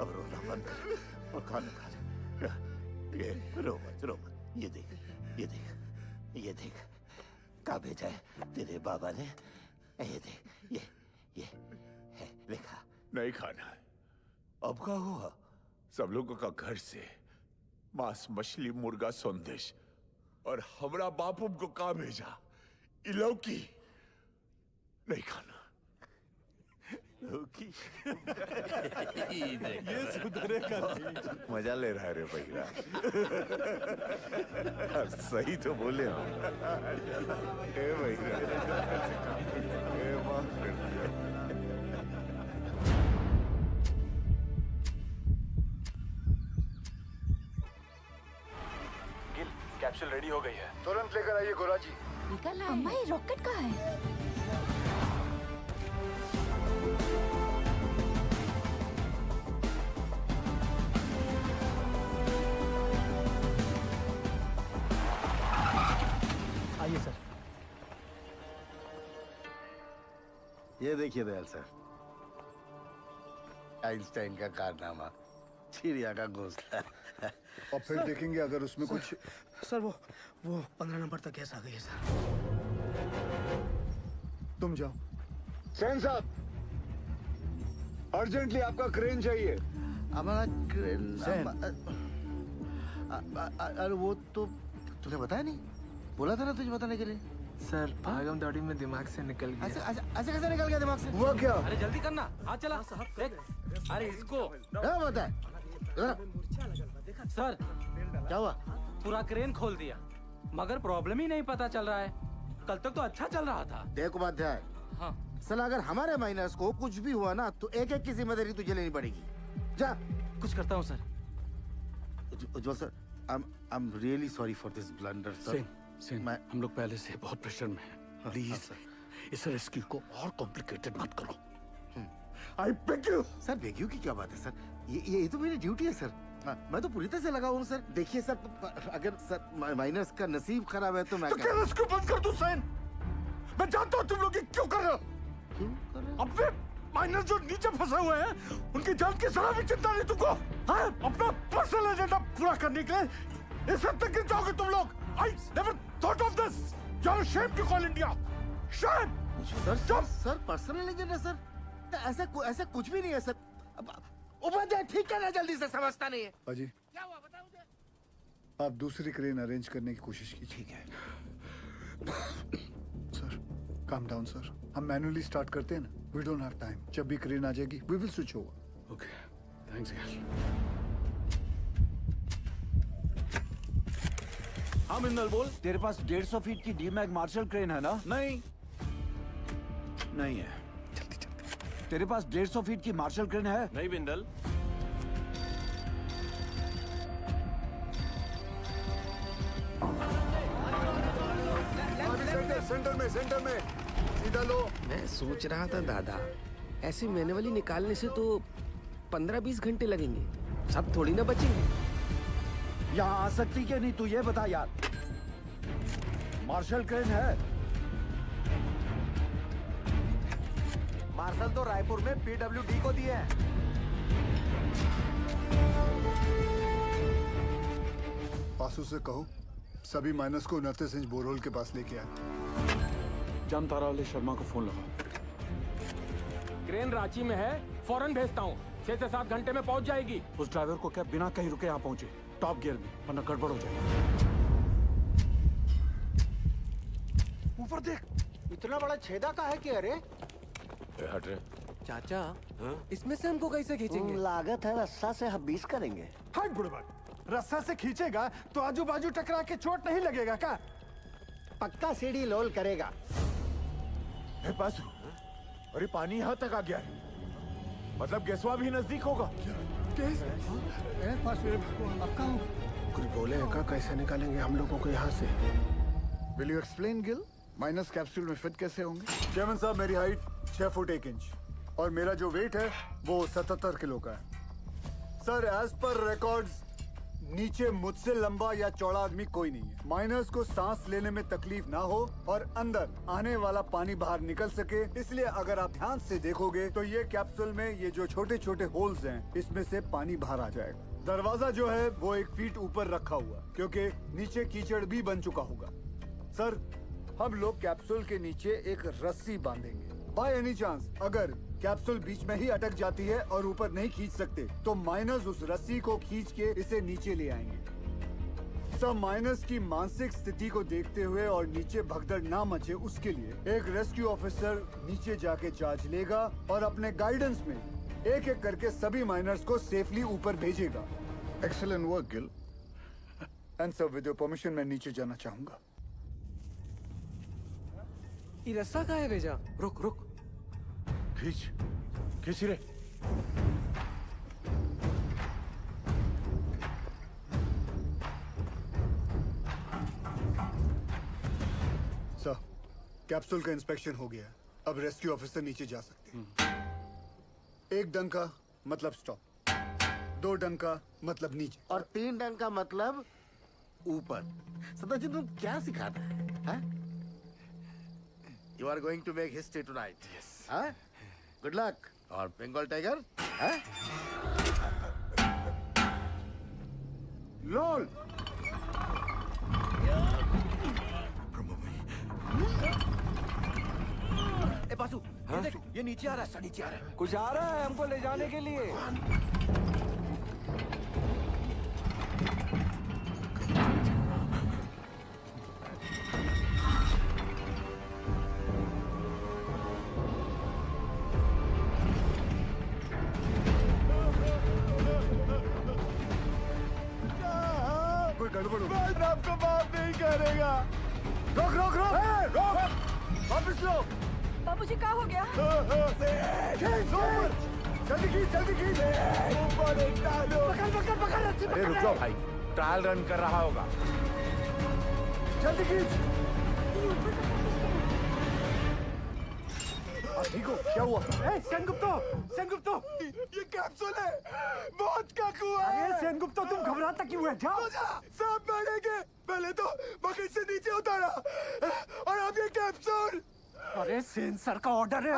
अब रोना बंद कर और खाना खा ले। ये रो मत। ये देख क्या भेजा है तेरे बाबा ने। ये देख, ये है लिखा। नहीं खाना है। अब क्या हुआ? सब लोगों का घर से मांस, मछली, मुर्गा, संदेश, और हमरा बापू को कहा भेजा? लौकी नहीं खाना। लौकी ये सुधरेगा नहीं। मजा ले रहा है रे भैया। सही तो बोले हम। ए भैया, ए माफ कर दिया। गिल, कैप्सूल रेडी हो गई है। तुरंत लेकर आइए गोरा जी। निकल अम्मा, ये रॉकेट कहाँ है? आइए सर। ये देखिए दयाल सर, आइंस्टाइन का कारनामा, चिड़िया का घोंसला। और फिर देखेंगे अगर उसमें कुछ। सर वो 15 नंबर तक गैस आ गई है सर। तुम जाओ। सेन साहब, अर्जेंटली आपका क्रेन चाहिए। हमारा क्रेन? अरे वो तो तूने बताया नहीं, बोला था ना तुझे बताने के लिए। सर भागम दौड़ी में दिमाग से निकल गया। ऐसे कैसे निकल गया दिमाग से? हुआ क्या? अरे जल्दी करना, हाथ चला। अरे इसको क्या बता है? सर क्या हुआ? पूरा क्रेन खोल दिया, मगर प्रॉब्लम ही नहीं पता चल रहा है। कल तक तो अच्छा चल रहा था। देख उपाध्याय, हाँ साला अगर हमारे माइनस को कुछ भी हुआ ना तो एक एक की जिम्मेदारी तुझे लेनी पड़ेगी। जा। कुछ करता हूँ sir. Ujjwal sir, I am really sorry for this blunder sir. Sen, हम लोग पहले से बहुत प्रेशर में हैं। प्लीज इस रेस्क्यू को और कॉम्प्लिकेटेड मत करो। I beg you. Sir beg you की क्या बात है सर? ये तो मेरी ड्यूटी है सर। मैं तो पूरी तरह से लगा हूँ सर। देखिए सर, अगर सर माइनस का नसीब खराब है तो मैं क्या रेस्क्यू बंद कर दूं सेन? मैं जानता हूँ तुम लोग ये क्यों कर रहे हो। क्यों कर रहे हो? अपने माइनस जो नीचे फंसे हुए हैं उनकी जान की जरा भी चिंता नहीं तुमको। हाँ? अपना पर्सनल एजेंडा पूरा करने के लिए इस हद तक गिर जाओगे तुम लोग। I never thought of this. You're ashamed to call India. Shame. Sir personal agenda sir? ऐसा कुछ भी नहीं है सर। उपाध्याय ठीक है ना, जल्दी से समझता नहीं है। अजी, आप दूसरी क्रेन अरेंज करने की कोशिश कीजिए। ठीक है सर, काम डाउन सर। हम मैन्युअली स्टार्ट करते हैं ना। We don't have time. जब भी क्रेन आ जाएगी we will switch over. Okay, thanks यार। हाँ बिंदल बोल। तेरे पास 150 फीट की डीमैग मार्शल क्रेन है ना? नहीं है। तेरे पास 150 फीट की मार्शल क्रेन है? नहीं बिंदल। सेंटर में सीधा लो। मैं सोच रहा था दादा, ऐसे मैनुअली निकालने से तो 15-20 घंटे लगेंगे, सब थोड़ी ना बचेंगे। यहाँ आ सकती क्या नहीं तू ये बता यार। मार्शल क्रेन है? मार्शल तो रायपुर में PWD को दिए हैं। पासू से कहो सभी माइनस को 29 इंच बोरहोल के पास लेके आए। जामतारा वाले शर्मा को फोन लगा। क्रेन रांची में है, फौरन भेजता हूँ। 6 से 7 घंटे में पहुँच जाएगी। उस ड्राइवर को क्या बिना कहीं रुके यहाँ पहुंचे, टॉप गियर में, वरना गड़बड़ हो जाएगी। ऊपर देख, इतना बड़ा छेदा का है कि अरे हट रे। चाचा, इसमें से हमको कैसे खींचेंगे? लागत है रस्सा से हम 20 करेंगे। हाय बुढ़बा, रस्सा से खींचेगा तो आजू बाजू टकरा के चोट नहीं लगेगा क्या? पक्का सीढ़ी लोल करेगा। पासू, अरे पानी यहाँ तक आ गया है, मतलब गैसवा भी नजदीक होगा। कुछ बोले का कैसे निकालेंगे हम लोगों को यहाँ से? Will you explain Gill? Minus capsule में फिट कैसे होंगे? चेयरमैन साहब, मेरी हाइट 6 फुट 1 इंच और मेरा जो वेट है वो 77 किलो का है। सर एज पर रिकॉर्ड्स नीचे मुझसे लंबा या चौड़ा आदमी कोई नहीं है। माइनस को सांस लेने में तकलीफ ना हो और अंदर आने वाला पानी बाहर निकल सके, इसलिए अगर आप ध्यान से देखोगे तो ये कैप्सूल में ये जो छोटे छोटे होल्स हैं इसमें से पानी बाहर आ जाएगा। दरवाजा जो है वो 1 फीट ऊपर रखा हुआ क्योंकि नीचे कीचड़ भी बन चुका होगा। सर, हम लोग कैप्सूल के नीचे एक रस्सी बांधेंगे। बाय एनी चांस अगर कैप्सूल बीच में ही अटक जाती है और ऊपर नहीं खींच सकते तो माइनस उस रस्सी को खींच के इसे नीचे ले आएंगे। सब माइनस की मानसिक स्थिति को देखते हुए और नीचे भगदड़ ना मचे उसके लिए एक रेस्क्यू ऑफिसर नीचे जाके चार्ज लेगा और अपने गाइडेंस में एक एक करके सभी माइनर्स को सेफली ऊपर भेजेगा। Excellent work Gill. And sir, with your permission मैं नीचे जाना चाहूंगा। ये रस्सा कहाँ है भेजा? रुक रुक, खींच रे। सर, कैप्सूल का इंस्पेक्शन हो गया है। अब रेस्क्यू ऑफिसर नीचे जा सकते हैं। 1 डंका मतलब स्टॉप, 2 डंका मतलब नीचे और 3 डंका मतलब ऊपर। सदाजी तुम क्या सिखाता है? You are going to make history tonight. Yes. Huh? Good luck. और Bengal tiger? Huh? लोल। ए पासू, ये देख, ये नीचे आ रहा है। नीचे आ रहा है। कुछ आ रहा है हमको ले जाने के लिए। गड़बड़ हो मैं आपको माफ नहीं करेगा। रोक रोक रोक रोक वापस लो। बाबूजी क्या हो गया? जल्दी खींच जल्दी खींच। ऊपर एक डालो। पकड़ पकड़ पकड़ रस्सी अरे पकड़ रुक जाओ भाई, ट्रायल रन कर रहा होगा। जल्दी खींच। ठीक हो, क्या हुआ? सेनगुप्तो, ये कैप्सूल है, मौत का कुआं। अरे सेनगुप्तो, तुम घबराता क्यों है? जाओ। सब मरेंगे। पहले तो बकेट से नीचे उतारा और अब ये कैप्सूल। अरे सेन सर का ऑर्डर है।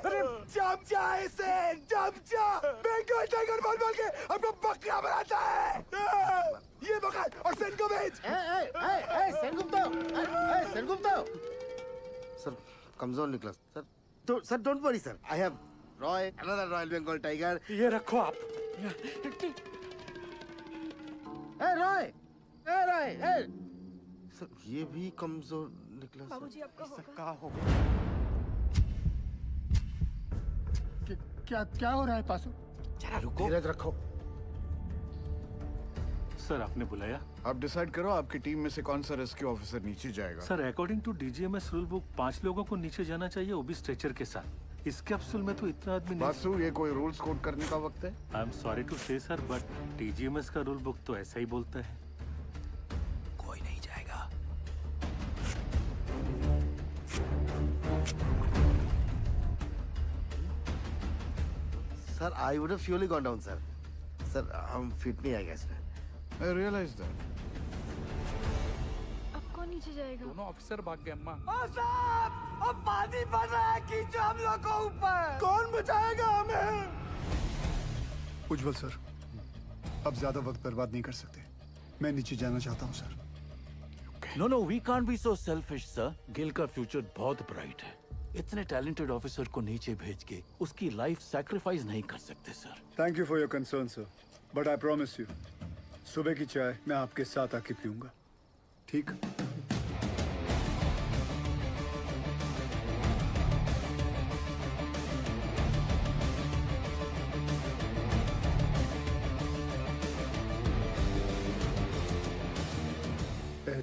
अरे चमचा है सेन, चमचा। बंगाल टाइगर बोल बोल के हमको बकरा बनाता है। ये बकरा और सेन को भेज। सेनगुप्ता सर, कमजोर निकला सर। तो sir don't worry sir, I have Roy, another royal Bengal tiger. ये रखो आप। रॉय सर, ये भी कमजोर निकला। बाबूजी आपका क्या हो गया? क्या हो रहा है पासू? जरा रुको। धीरज रखो। सर आपने बुलाया? आप डिसाइड करो आपकी टीम में से कौन सा रेस्क्यू ऑफिसर नीचे जाएगा। Sir according to DGMS rule book 5 लोगों को नीचे जाना चाहिए, वो भी स्ट्रेचर के साथ। इस कैप्सूल में तो इतना आदमी नहीं। बासु, ये कोई रूल्स कोड करने का वक्त है? आई एम सॉरी टू से सर, बट डीजीएमएस का रूल बुक तो ऐसा ही बोलता है। कोई नहीं जाएगा। Sir I would have fully gone down sir. Sir हम फिट नहीं आएगा इसमें। I realize that. अब कौन नीचे जाएगा? दोनों ऑफिसर भाग गए अम्मा। साहब, अब पानी बढ़ रहा है, खींचो हम लोग को ऊपर। कौन बचाएगा हमें? उज्जवल सर, अब ज्यादा वक्त बर्बाद नहीं कर सकते। मैं नीचे जाना चाहता हूँ sir. No we can't be so selfish sir. Gill का फ्यूचर बहुत ब्राइट है। इतने टैलेंटेड ऑफिसर को नीचे भेज के उसकी लाइफ सैक्रिफाइस नहीं कर सकते sir. Thank you for your concern sir, but I promise you, सुबह की चाय मैं आपके साथ आके पीऊंगा, ठीक?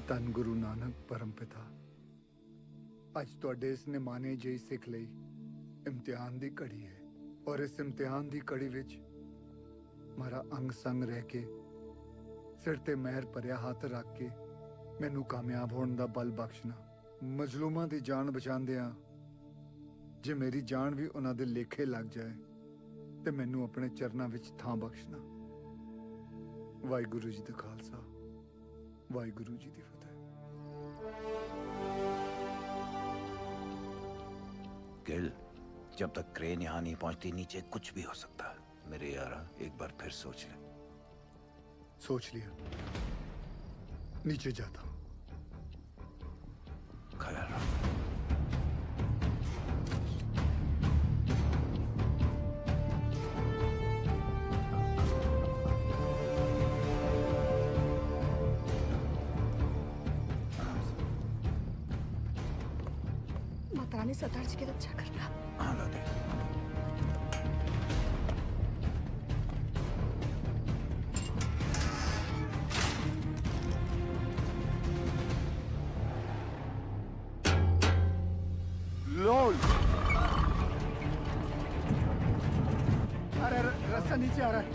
ਧੰਨ ਗੁਰੂ ਨਾਨਕ ਪਰਮ ਪਿਤਾ, ਅੱਜ ਤੁਹਾਡੇ ਇਸ ਨਿਮਾਣੇ ਜਿਹੀ ਸਿੱਖ ਲਈ ਇਮਤਿਹਾਨ ਦੀ ਘੜੀ ਹੈ, ਔਰ ਇਸ ਇਮਤਿਹਾਨ ਦੀ ਘੜੀ ਵਿੱਚ ਮਾਰਾ ਅੰਗ ਸੰਗ ਰਹਿ ਕੇ ਸਿਰ ਤੇ ਮਹਿਰ ਭਰਿਆ ਹੱਥ ਰੱਖ ਕੇ ਮੈਨੂੰ ਕਾਮਯਾਬ ਹੋਣ ਦਾ ਬਲ ਬਖਸ਼ਣਾ। ਮਜ਼ਲੂਮਾਂ ਦੀ ਜਾਨ ਬਚਾਉਂਦਿਆਂ ਜੇ ਮੇਰੀ ਜਾਨ ਵੀ ਉਹਨਾਂ ਦੇ ਲੇਖੇ ਲੱਗ ਜਾਏ ਤੇ ਮੈਨੂੰ ਆਪਣੇ ਚਰਨਾਂ ਵਿੱਚ ਥਾਂ ਬਖਸ਼ਣਾ। ਵਾਹਿਗੁਰੂ ਜੀ ਦਾ ਖਾਲਸਾ, ਵਾਹਿਗੁਰੂ ਜੀ ਦੀ ਫਤਿਹ। गिल, जब तक क्रेन यहाँ नहीं पहुंचती नीचे कुछ भी हो सकता है। मेरे यारा एक बार फिर सोच ले। सोच लिया, नीचे जाता हूँ। ख्याल रखो। माता रानी सरदार जी की रक्षा करना। हाँ लादे। लोल। अरे रास्ता नीचे आ रहा है।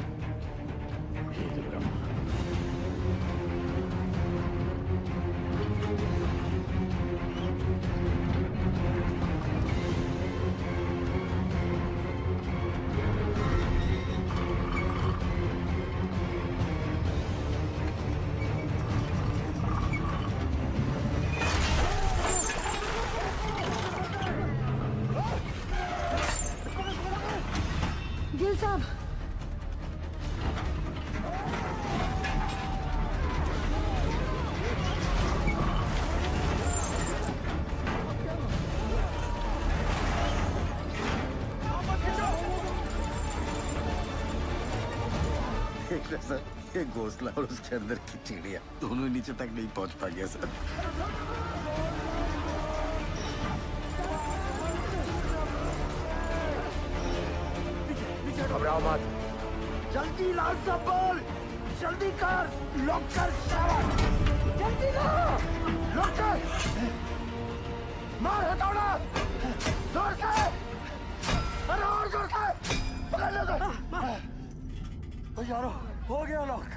गिल साहब, देख रहे सर, ये घोंसला और उसके अंदर की चिड़िया दोनों नीचे तक नहीं पहुंच पा गया सर। घबराओ मत। जल्दी लाल सब बोल, जल्दी कर, लॉक कर शाबाश। जल्दी लो। रुक जा। मार हथौड़ा। जोर से। अरे और जोर से। पकड़ लो तो। यारो हो गया लॉक।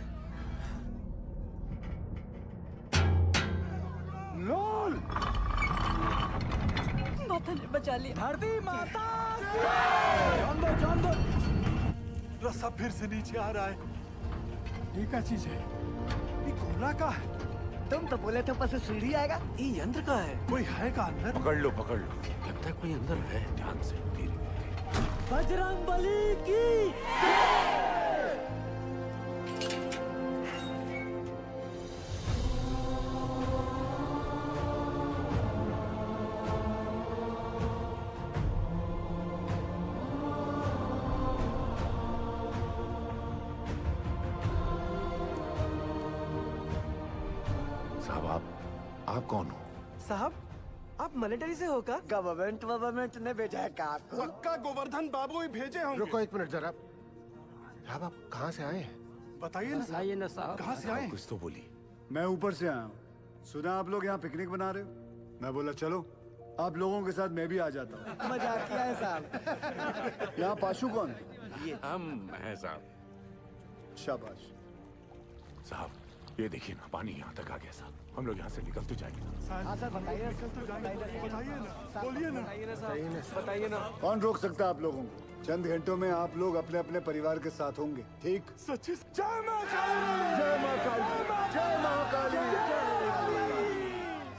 लोल। माता ने बचा लिया। धरती माता। जान दो। रस्सा फिर से नीचे आ रहा है। ये क्या चीज है? ये कोला का है। तुम तो बोले थे ऊपर से सीढ़ी आएगा। ये यंत्र का है। कोई है का अंदर? पकड़ लो लगता है कोई अंदर है। ध्यान से धीरे। बजरंग बली की साहब आप कौन हो? साहब आप मिलिट्री से हो का? गवर्नमेंट ने भेजा है का आपको? पक्का गोवर्धन बाबू ही भेजे होंगे। रुको एक मिनट जरा। साहब आप कहाँ से आए हैं? बताइए ना साहब। कहाँ से आए? कुछ तो बोली। मैं ऊपर से आया हूँ। सुना आप लोग यहाँ पिकनिक बना रहे हो। मैं बोला चलो आप लोगों के साथ मैं भी आ जाता हूँ। मजाक किया है साहब। यहाँ पाशु कौन है? हम हैं साहब। शाबाश। साहब ये देखिए ना, पानी यहाँ तक आ गया साहब। हम लोग यहाँ से निकल तो जाएंगे ना। हाँ सर बताइए ना। बताइए ना। कौन रोक सकता है आप लोगों को? चंद घंटों में आप लोग अपने अपने परिवार के साथ होंगे। ठीक? सच्ची। जय मां काली। जय मां काली। जय महाकाली।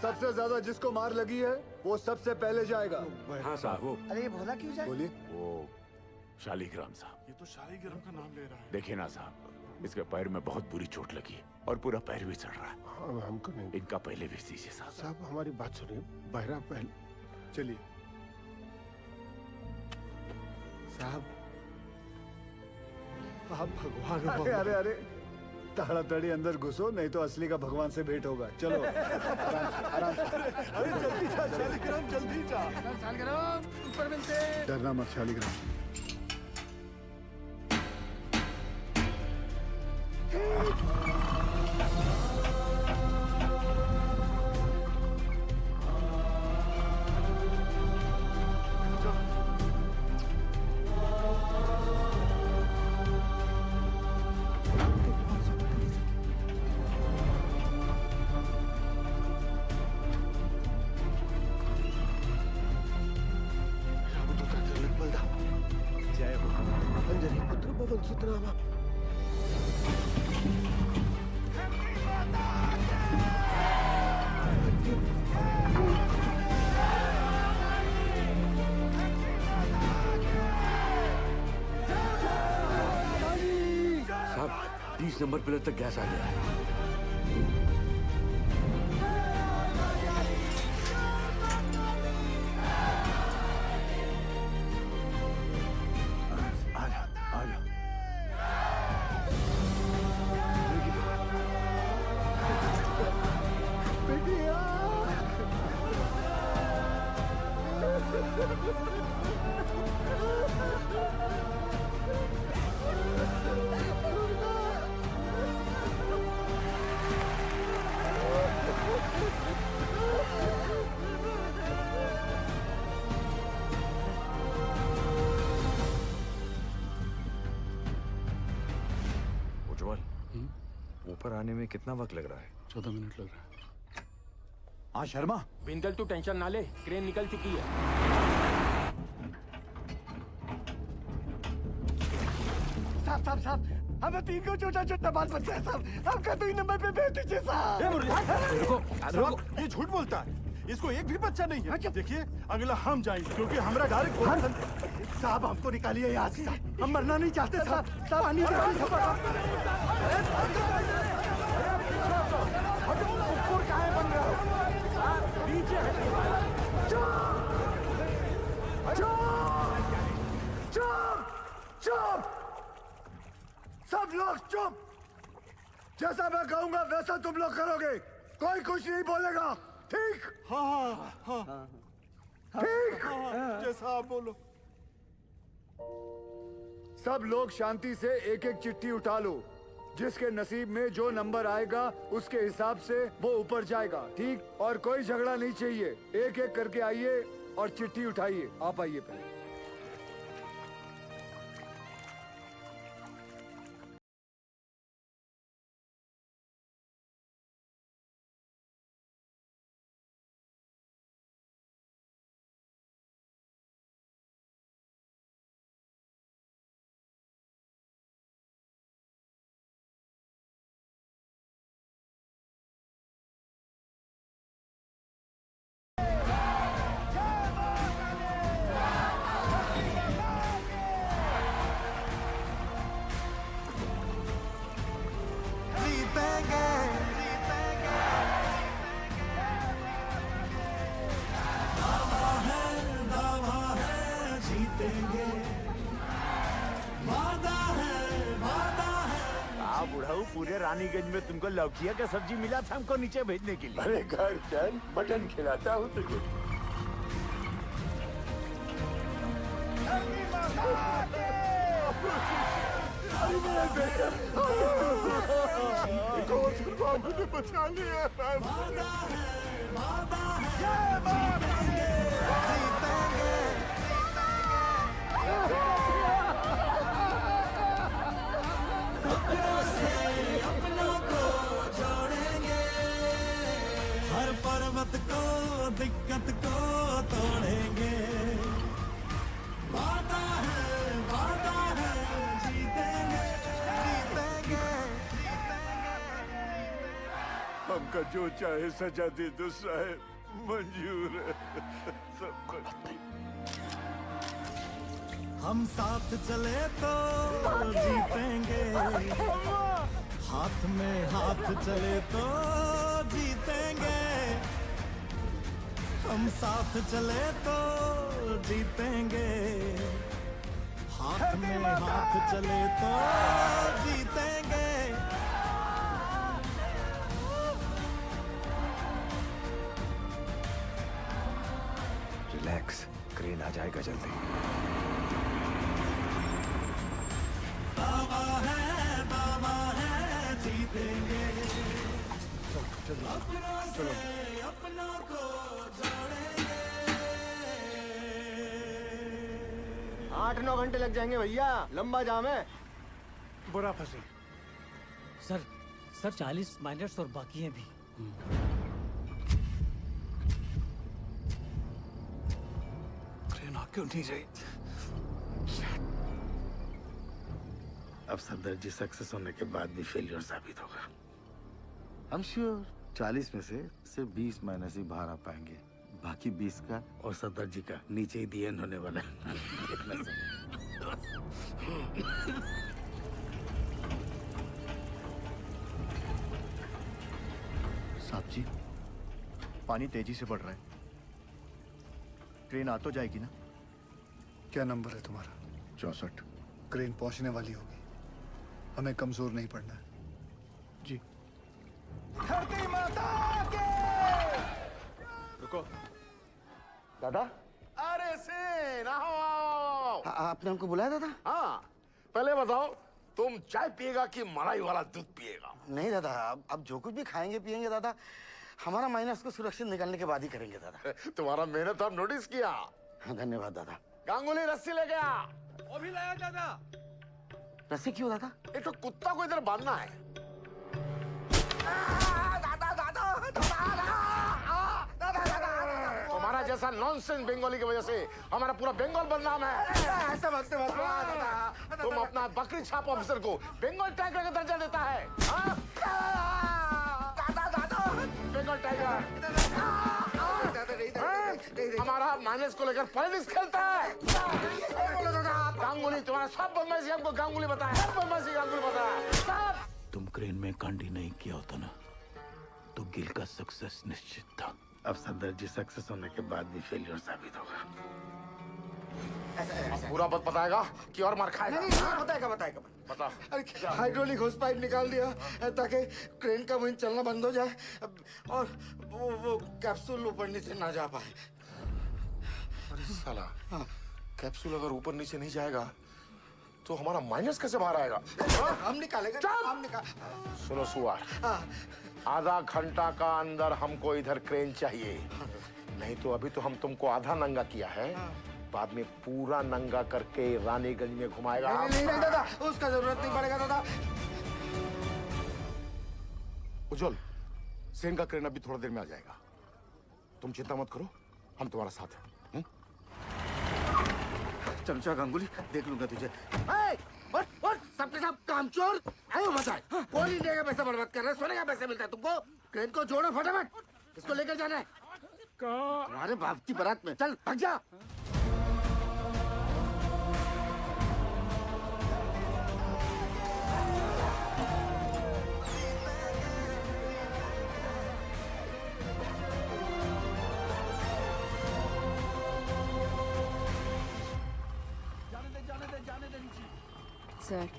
सबसे ज्यादा जिसको मार लगी है वो सबसे पहले जाएगा। हाँ साहब वो। अरे ये भोला क्यों जाए? बोलिए। वो शालिग्राम साहब। ये तो शालिग्राम का नाम ले रहा है। देखिए ना साहब, इसके पैर में बहुत बुरी चोट लगी है और पूरा पैर भी चढ़ रहा है। हमको नहीं। इनका पहले भेज दीजिए साहब। साहब हमारी बात सुनिए। बहरा पहले। चलिए साहब आप भगवान हो। अरे अरे ताड़ाताड़ी अंदर घुसो, नहीं तो असली का भगवान से भेंट होगा। चलो आराम से। अरे जल्दी जा शालिग्राम, जल्दी जा। शालिग्राम ऊपर मिलते। डरना मत शालिग्राम। जय हो अंजनी पुत्र पवन सुतनामा। साहब 30 नंबर पिलर तक गैस आ गया है। उज्जवल, ऊपर आने में कितना वक्त लग रहा है? 14 मिनट लग रहा है। हाँ शर्मा। बिंदल तू टेंशन ना ले, क्रेन निकल चुकी है। साहब हमें 3 को छोटा बाल बच्चा है साहब। आपका 2 नंबर पे भेज दीजिए साहब। ये झूठ बोलता है। इसको एक भी बच्चा नहीं है। देखिए अगला हम जाएंगे क्योंकि हमारा डायरेक्ट साहब हमको निकालिए यहाँ से। हम मरना नहीं चाहते साहब। पानी चुप! सब लोग चुप! जैसा मैं कहूंगा वैसा तुम लोग करोगे। कोई कुछ नहीं बोलेगा। ठीक? हाँ। ठीक? जैसा आप बोलो। सब लोग शांति से एक एक चिट्ठी उठा लो। जिसके नसीब में जो नंबर आएगा उसके हिसाब से वो ऊपर जाएगा, ठीक? और कोई झगड़ा नहीं चाहिए, एक एक करके आइए और चिट्ठी उठाइए। आप आइए पहले। पूरे रानीगंज में तुमको लौकिया का सब्जी मिला था हमको नीचे भेजने के लिए। अरे घर चल, मटन खिलाता हूँ तुझे। अरे मेरा बेटा, बाबू ने बचा लिया। हर पर्वत को दिक्कत को तोड़ेंगे। वादा है जीतेंगे जीतेंगे। हमका जो चाहे सजा दे दो साहब, मंजूर है सब कुछ। हम साथ चले तो जीतेंगे, हाथ में हाथ चले तो जीतेंगे। हम साथ चले तो जीतेंगे, हाथ में हाथ चले तो जीतेंगे। रिलैक्स, क्रेन आ जाएगा जल्दी। दावा है जीतेंगे। चलो अपनों को जोड़ेंगे। 8-9 घंटे लग जाएंगे भैया, लंबा जाम है। बुरा फंसी। सर 40 माइनर्स और बाकी हैं भी। ट्रेन आ क्यों नहीं रही? अब सदर जी सक्सेस होने के बाद भी फेलियर साबित होगा। I'm sure 40 में से सिर्फ 20 माइनस ही बाहर आ पाएंगे, बाकी 20 का और सदर जी का नीचे ही दी एंड होने वाला है। साहब जी, पानी तेजी से बढ़ रहा है, ट्रेन आ तो जाएगी ना? क्या नंबर है तुम्हारा? 64। क्रेन पहुंचने वाली होगी, हमें कमजोर नहीं पड़ना है। जी। धरती माता के। रुको। दादा, अरे सेन, आओ। आपने हमको बुलाया दादा? हाँ, पहले बताओ तुम चाय पिएगा कि मलाई वाला दूध पिएगा? नहीं दादा, अब जो कुछ भी खाएंगे पिएंगे दादा, हमारा माइनस को सुरक्षित निकालने के बाद ही करेंगे दादा। तुम्हारा मेहनत हम नोटिस किया। धन्यवाद दादा। गांगुली रस्सी ले गया। वो भी लाया दादा। रस्सी क्यों दादा? एक तो कुत्ता को इधर बांधना है। तुम्हारा जैसा नॉनसेंस बंगाली की वजह से हमारा पूरा बंगाल बदनाम है। ऐसा मत मत। तुम अपना बकरी छाप ऑफिसर को बंगाल टाइगर का दर्जा देता है। बंगाल टाइगर हमारा माइनस को लेकर पॉलिटिक्स खेलता है। गांगुली तुम्हारा सब बदमाशी हमको गांगुली बताया, सब बदमाशी गांगुली बताया। तुम क्रेन में कांडी नहीं किया होता ना तो गिल का सक्सेस निश्चित था। अब सदर जी सक्सेस होने के बाद भी फेलियर साबित होगा। पूरा बात बताएगा कि और मार खाएगा? नहीं, बताएगा। बता। अरे हाइड्रोलिक होस पाइप निकाल दिया ताकि क्रेन का वहीं चलना बंद हो जाए और वो कैप्सूल ऊपर नीचे ना जा पाए। अरे साला, कैप्सूल अगर ऊपर नीचे नहीं जाएगा तो हमारा माइनस कैसे बाहर आएगा? हम निकालेंगे, हम निकाल। सुनो सुआर, आधा घंटा का अंदर हमको इधर क्रेन चाहिए, नहीं तो अभी तो हम तुमको आधा नंगा किया है, बाद में पूरा नंगा करके रानीगंज में घुमाएगा। नहीं दादा, उसका जरूरत नहीं पड़ेगा दादा। उज्जवल, सेन का क्रेन अभी थोड़ा देर में आ जाएगा, तुम चिंता मत करो, हम तुम्हारा साथ हैं। चमचा गांगुली, देख लूंगा तुझे। सबके सब कामचोर आयो बताए, कौन इंडिया का पैसा बर्बाद कर रहा है? सोने का पैसा मिलता है तुमको? क्रेन को जोड़ो फटाफट, इसको लेकर जाना है तुम्हारे बाप की बारात में। चल भाग जा। सर,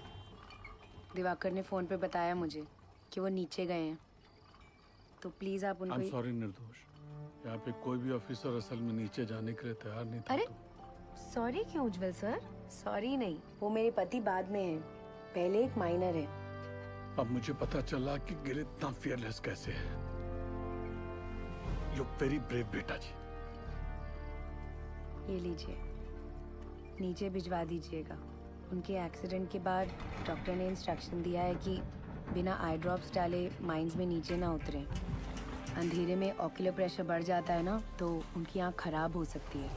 दिवाकर ने फोन पे बताया मुझे कि वो नीचे गए हैं, तो प्लीज आप उनको। सॉरी निर्दोष, यहाँ पे कोई भी ऑफिसर असल में नीचे जाने के लिए तैयार नहीं था। अरे सॉरी क्यों उज्जवल सर? सॉरी नहीं, वो मेरे पति बाद में है, पहले एक माइनर है। अब मुझे पता चला कि गिल इतना फियरलेस कैसे है। यू वेरी ब्रेव बेटा जी। ये लीजिए, नीचे भिजवा दीजिएगा। उनके एक्सीडेंट के बाद डॉक्टर ने इंस्ट्रक्शन दिया है कि बिना आई ड्रॉप्स डाले माइंस में नीचे ना उतरें। अंधेरे में ऑक्यूलर प्रेशर बढ़ जाता है ना, तो उनकी आँख खराब हो सकती है।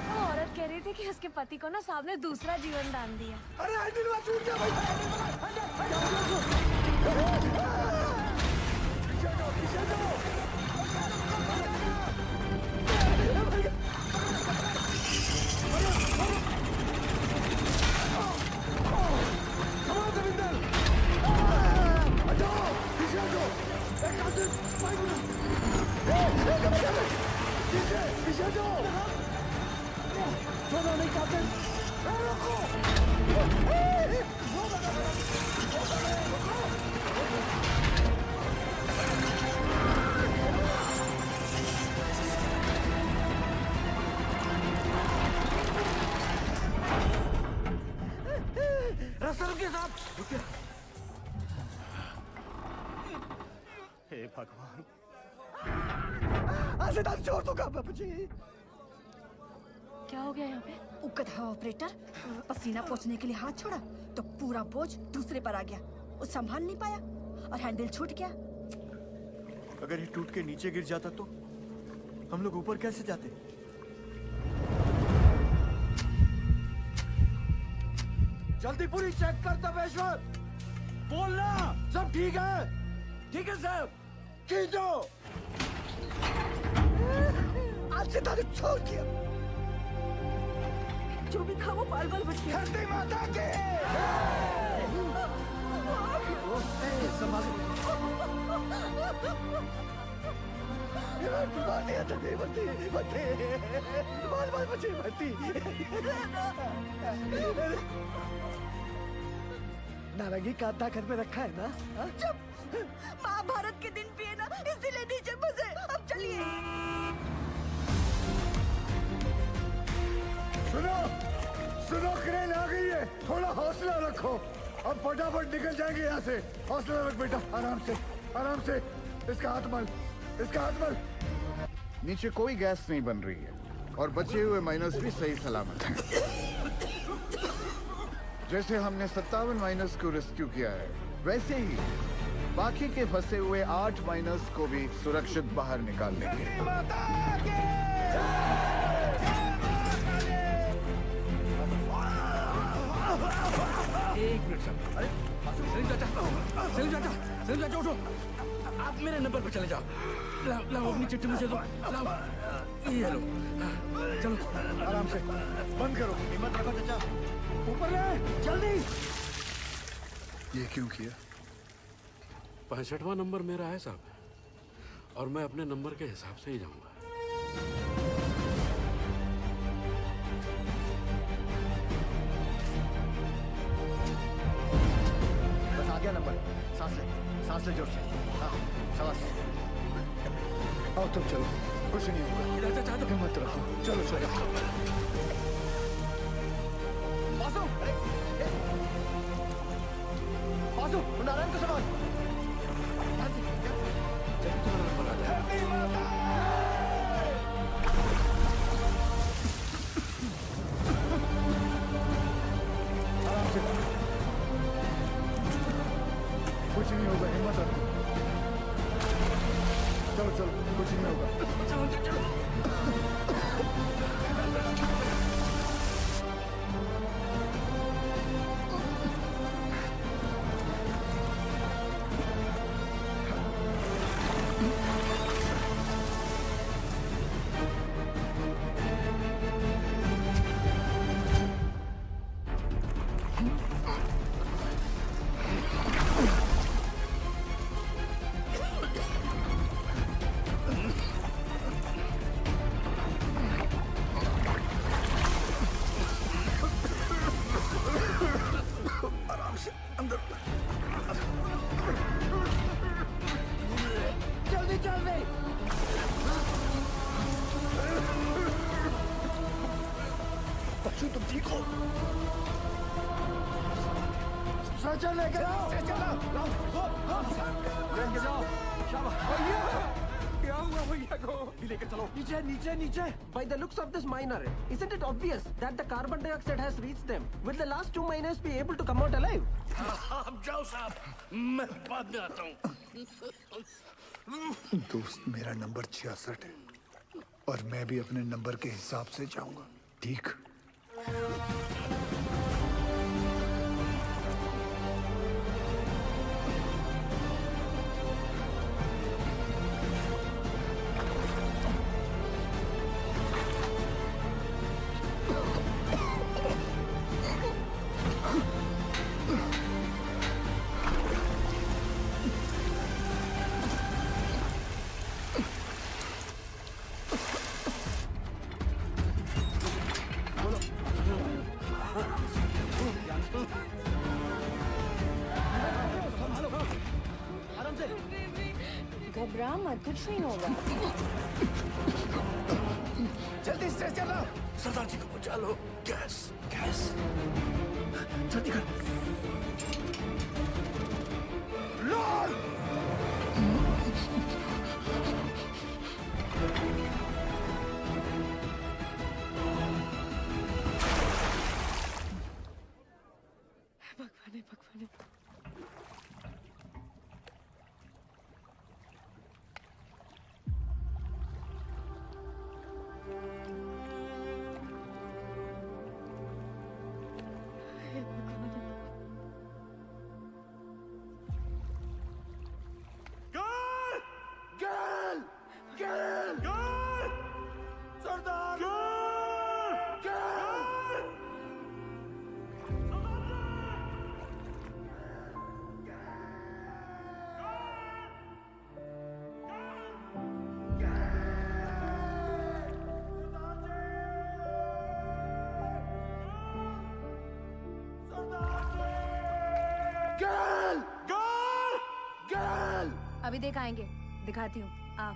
वो औरत कह रही थी कि उसके पति को ना साहब ने दूसरा जीवन दान दिया। अरे हैंडल में छूट गया भाई। पीछे जाओ। रास्ता रुकिए साहब, रुकिए। हे भगवान, आसेदार छोड़ दो बाबू जी। क्या हो गया यहाँ पे? उकथा ऑपरेटर पसीना पोंछने के लिए हाथ छोड़ा तो पूरा बोझ दूसरे पर आ गया। वो संभाल नहीं पाया और हैंडल छूट गया। अगर ये टूट के नीचे गिर जाता तो हम लोग ऊपर कैसे जाते? जल्दी पूरी चेक कर तपेश्वर, बोलना सब ठीक है? ठीक है साहब, खींचो। आज से तारीफ छोड़ दिया। जो भी था वो बाल बाल बच गया। धरती माता के बाल बाल बचे भर्ती। नारंगी कांता घर में रखा है ना? चुप, महाभारत के दिन भी है ना, इसीलिए नीचे फंसे। अब चलिए। सुनो सुनो, क्रेन आ गई है, थोड़ा हौसला रखो। अब फटाफट निकल जाएंगे यहाँ से। हौसला रख बेटा, आराम से आराम से। इसका हाथ मल, इसका हाथ मल। नीचे कोई गैस नहीं बन रही है और बचे हुए माइनस भी सही सलामत हैं। जैसे हमने 57 माइनस को रेस्क्यू किया है, वैसे ही बाकी के फंसे हुए 8 माइनस को भी सुरक्षित बाहर निकाल लेंगे। एक मिनट सर। अरे सलीम चाचा, सलीम चाचा, सलीम चाचा उठो। आप मेरे नंबर पर चले जाओ। लाओ लाओ अपनी चिट्ठी मुझे दो। लाओ, ये लो। चलो आराम से, बंद करो। हिम्मत रखो चाचा, ऊपर ले जल्दी। ये क्यों किया? 65वां नंबर मेरा है साहब, और मैं अपने नंबर के हिसाब से ही जाऊंगा। बस आ गया नंबर। सांस ले जोर से। हाँ, सांस। आओ तुम चलो, कुछ नहीं होगा। हिम्मत रखो, चलो चलो। मासूम, वासु नारायण को संभाल। कुछ नहीं होगा, हिम्मत रखो। चलो चलो, कुछ नहीं होगा। चलो चलो। जल्दी चल रही। बच्चू तुम ठीक हो? सचा लेकर आओ। लेके जाओ। भैया क्या हुआ भैया को? लेके चलो। नीचे नीचे नीचे। By the looks of this miner, isn't it obvious that the carbon dioxide has reached them? Will the last 2 miners be able to come out alive? आप जाओ साहब, मैं बाद में आता हूँ। दोस्त, मेरा नंबर 66 है और मैं भी अपने नंबर के हिसाब से जाऊंगा, ठीक? घबरा मत, कुछ नहीं होगा। जल्दी से चलो। सरदार जी को बचा लो। गैस गैस जल्दी कर। भगवान भगवान। अभी देख आएंगे, दिखाती हूँ। आप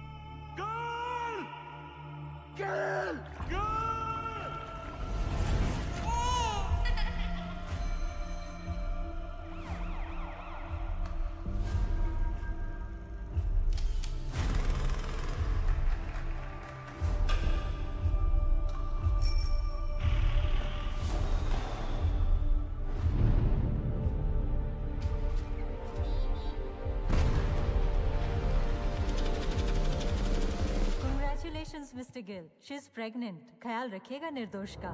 mister Gill, she is pregnant. ख्याल रखिएगा निर्दोष का।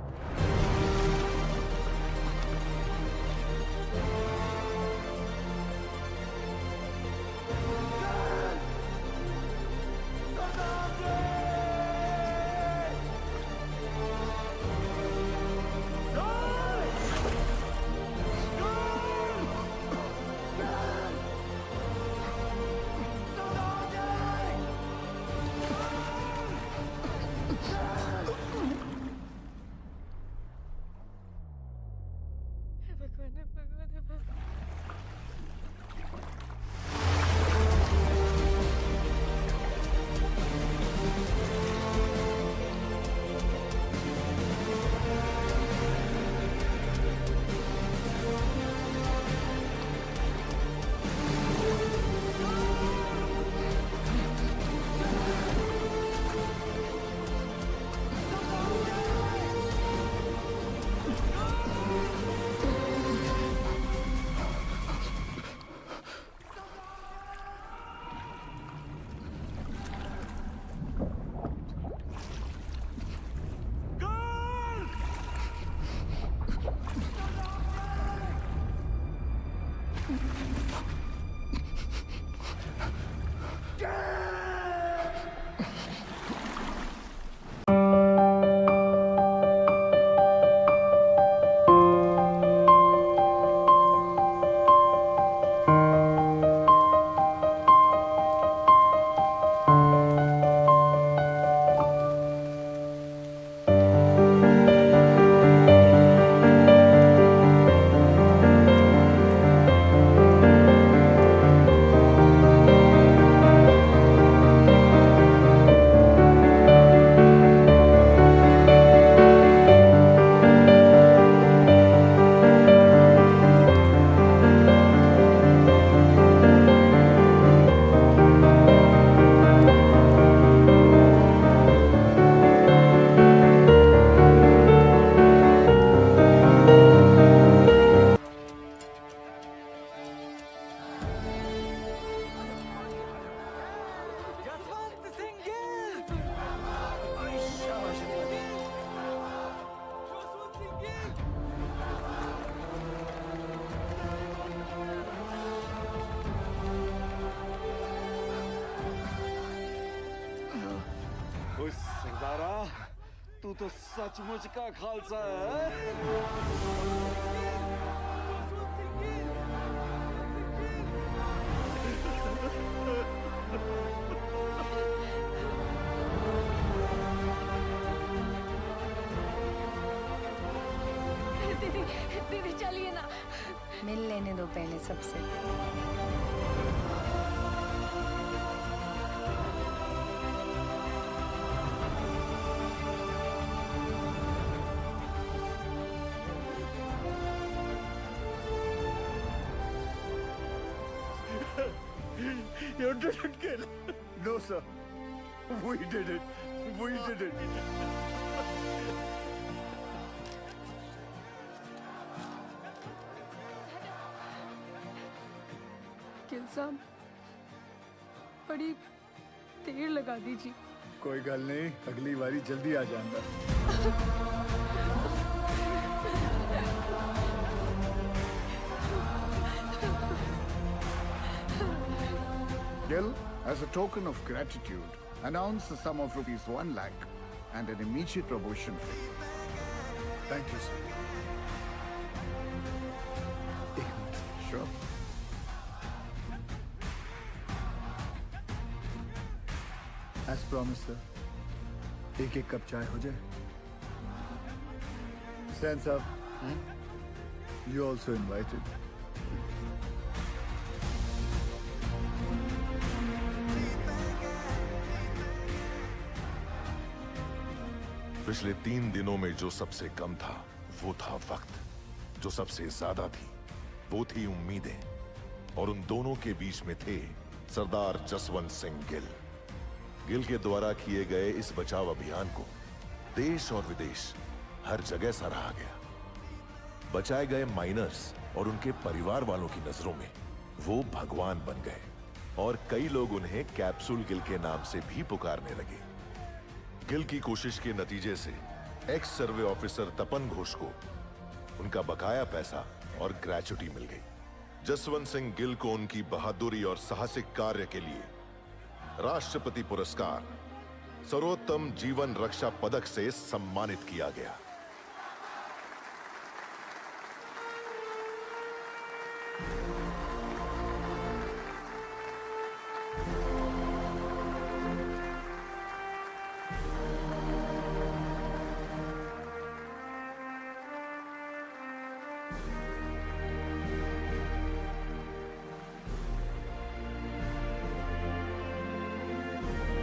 ओए सरदारा, तू तो सचमुच का खालसा है। दीदी दीदी चलिए ना, मिल लेने दो पहले सबसे। You didn't kill. No, sir. We did it. We did it. Gill साहब, बड़ी देर लगा दीजिए। कोई गल नहीं, अगली बारी जल्दी आ जाऊंगा। Gil, as a token of gratitude, announce the sum of ₹1 lakh and an immediate promotion fee. Thank you, sir. एक minute, sure. As promised, sir. एक कप चाय हो जाए. Stand up. You also invited. पिछले 3 दिनों में जो सबसे कम था वो था वक्त, जो सबसे ज्यादा थी वो थी उम्मीदें, और उन दोनों के बीच में थे सरदार जसवंत सिंह गिल। गिल के द्वारा किए गए इस बचाव अभियान को देश और विदेश हर जगह सराहा गया। बचाए गए माइनर्स और उनके परिवार वालों की नजरों में वो भगवान बन गए, और कई लोग उन्हें कैप्सूल गिल के नाम से भी पुकारने लगे। गिल की कोशिश के नतीजे से एक्स सर्वे ऑफिसर तपन घोष को उनका बकाया पैसा और ग्रेच्युटी मिल गई। जसवंत सिंह गिल को उनकी बहादुरी और साहसिक कार्य के लिए राष्ट्रपति पुरस्कार सर्वोत्तम जीवन रक्षा पदक से सम्मानित किया गया।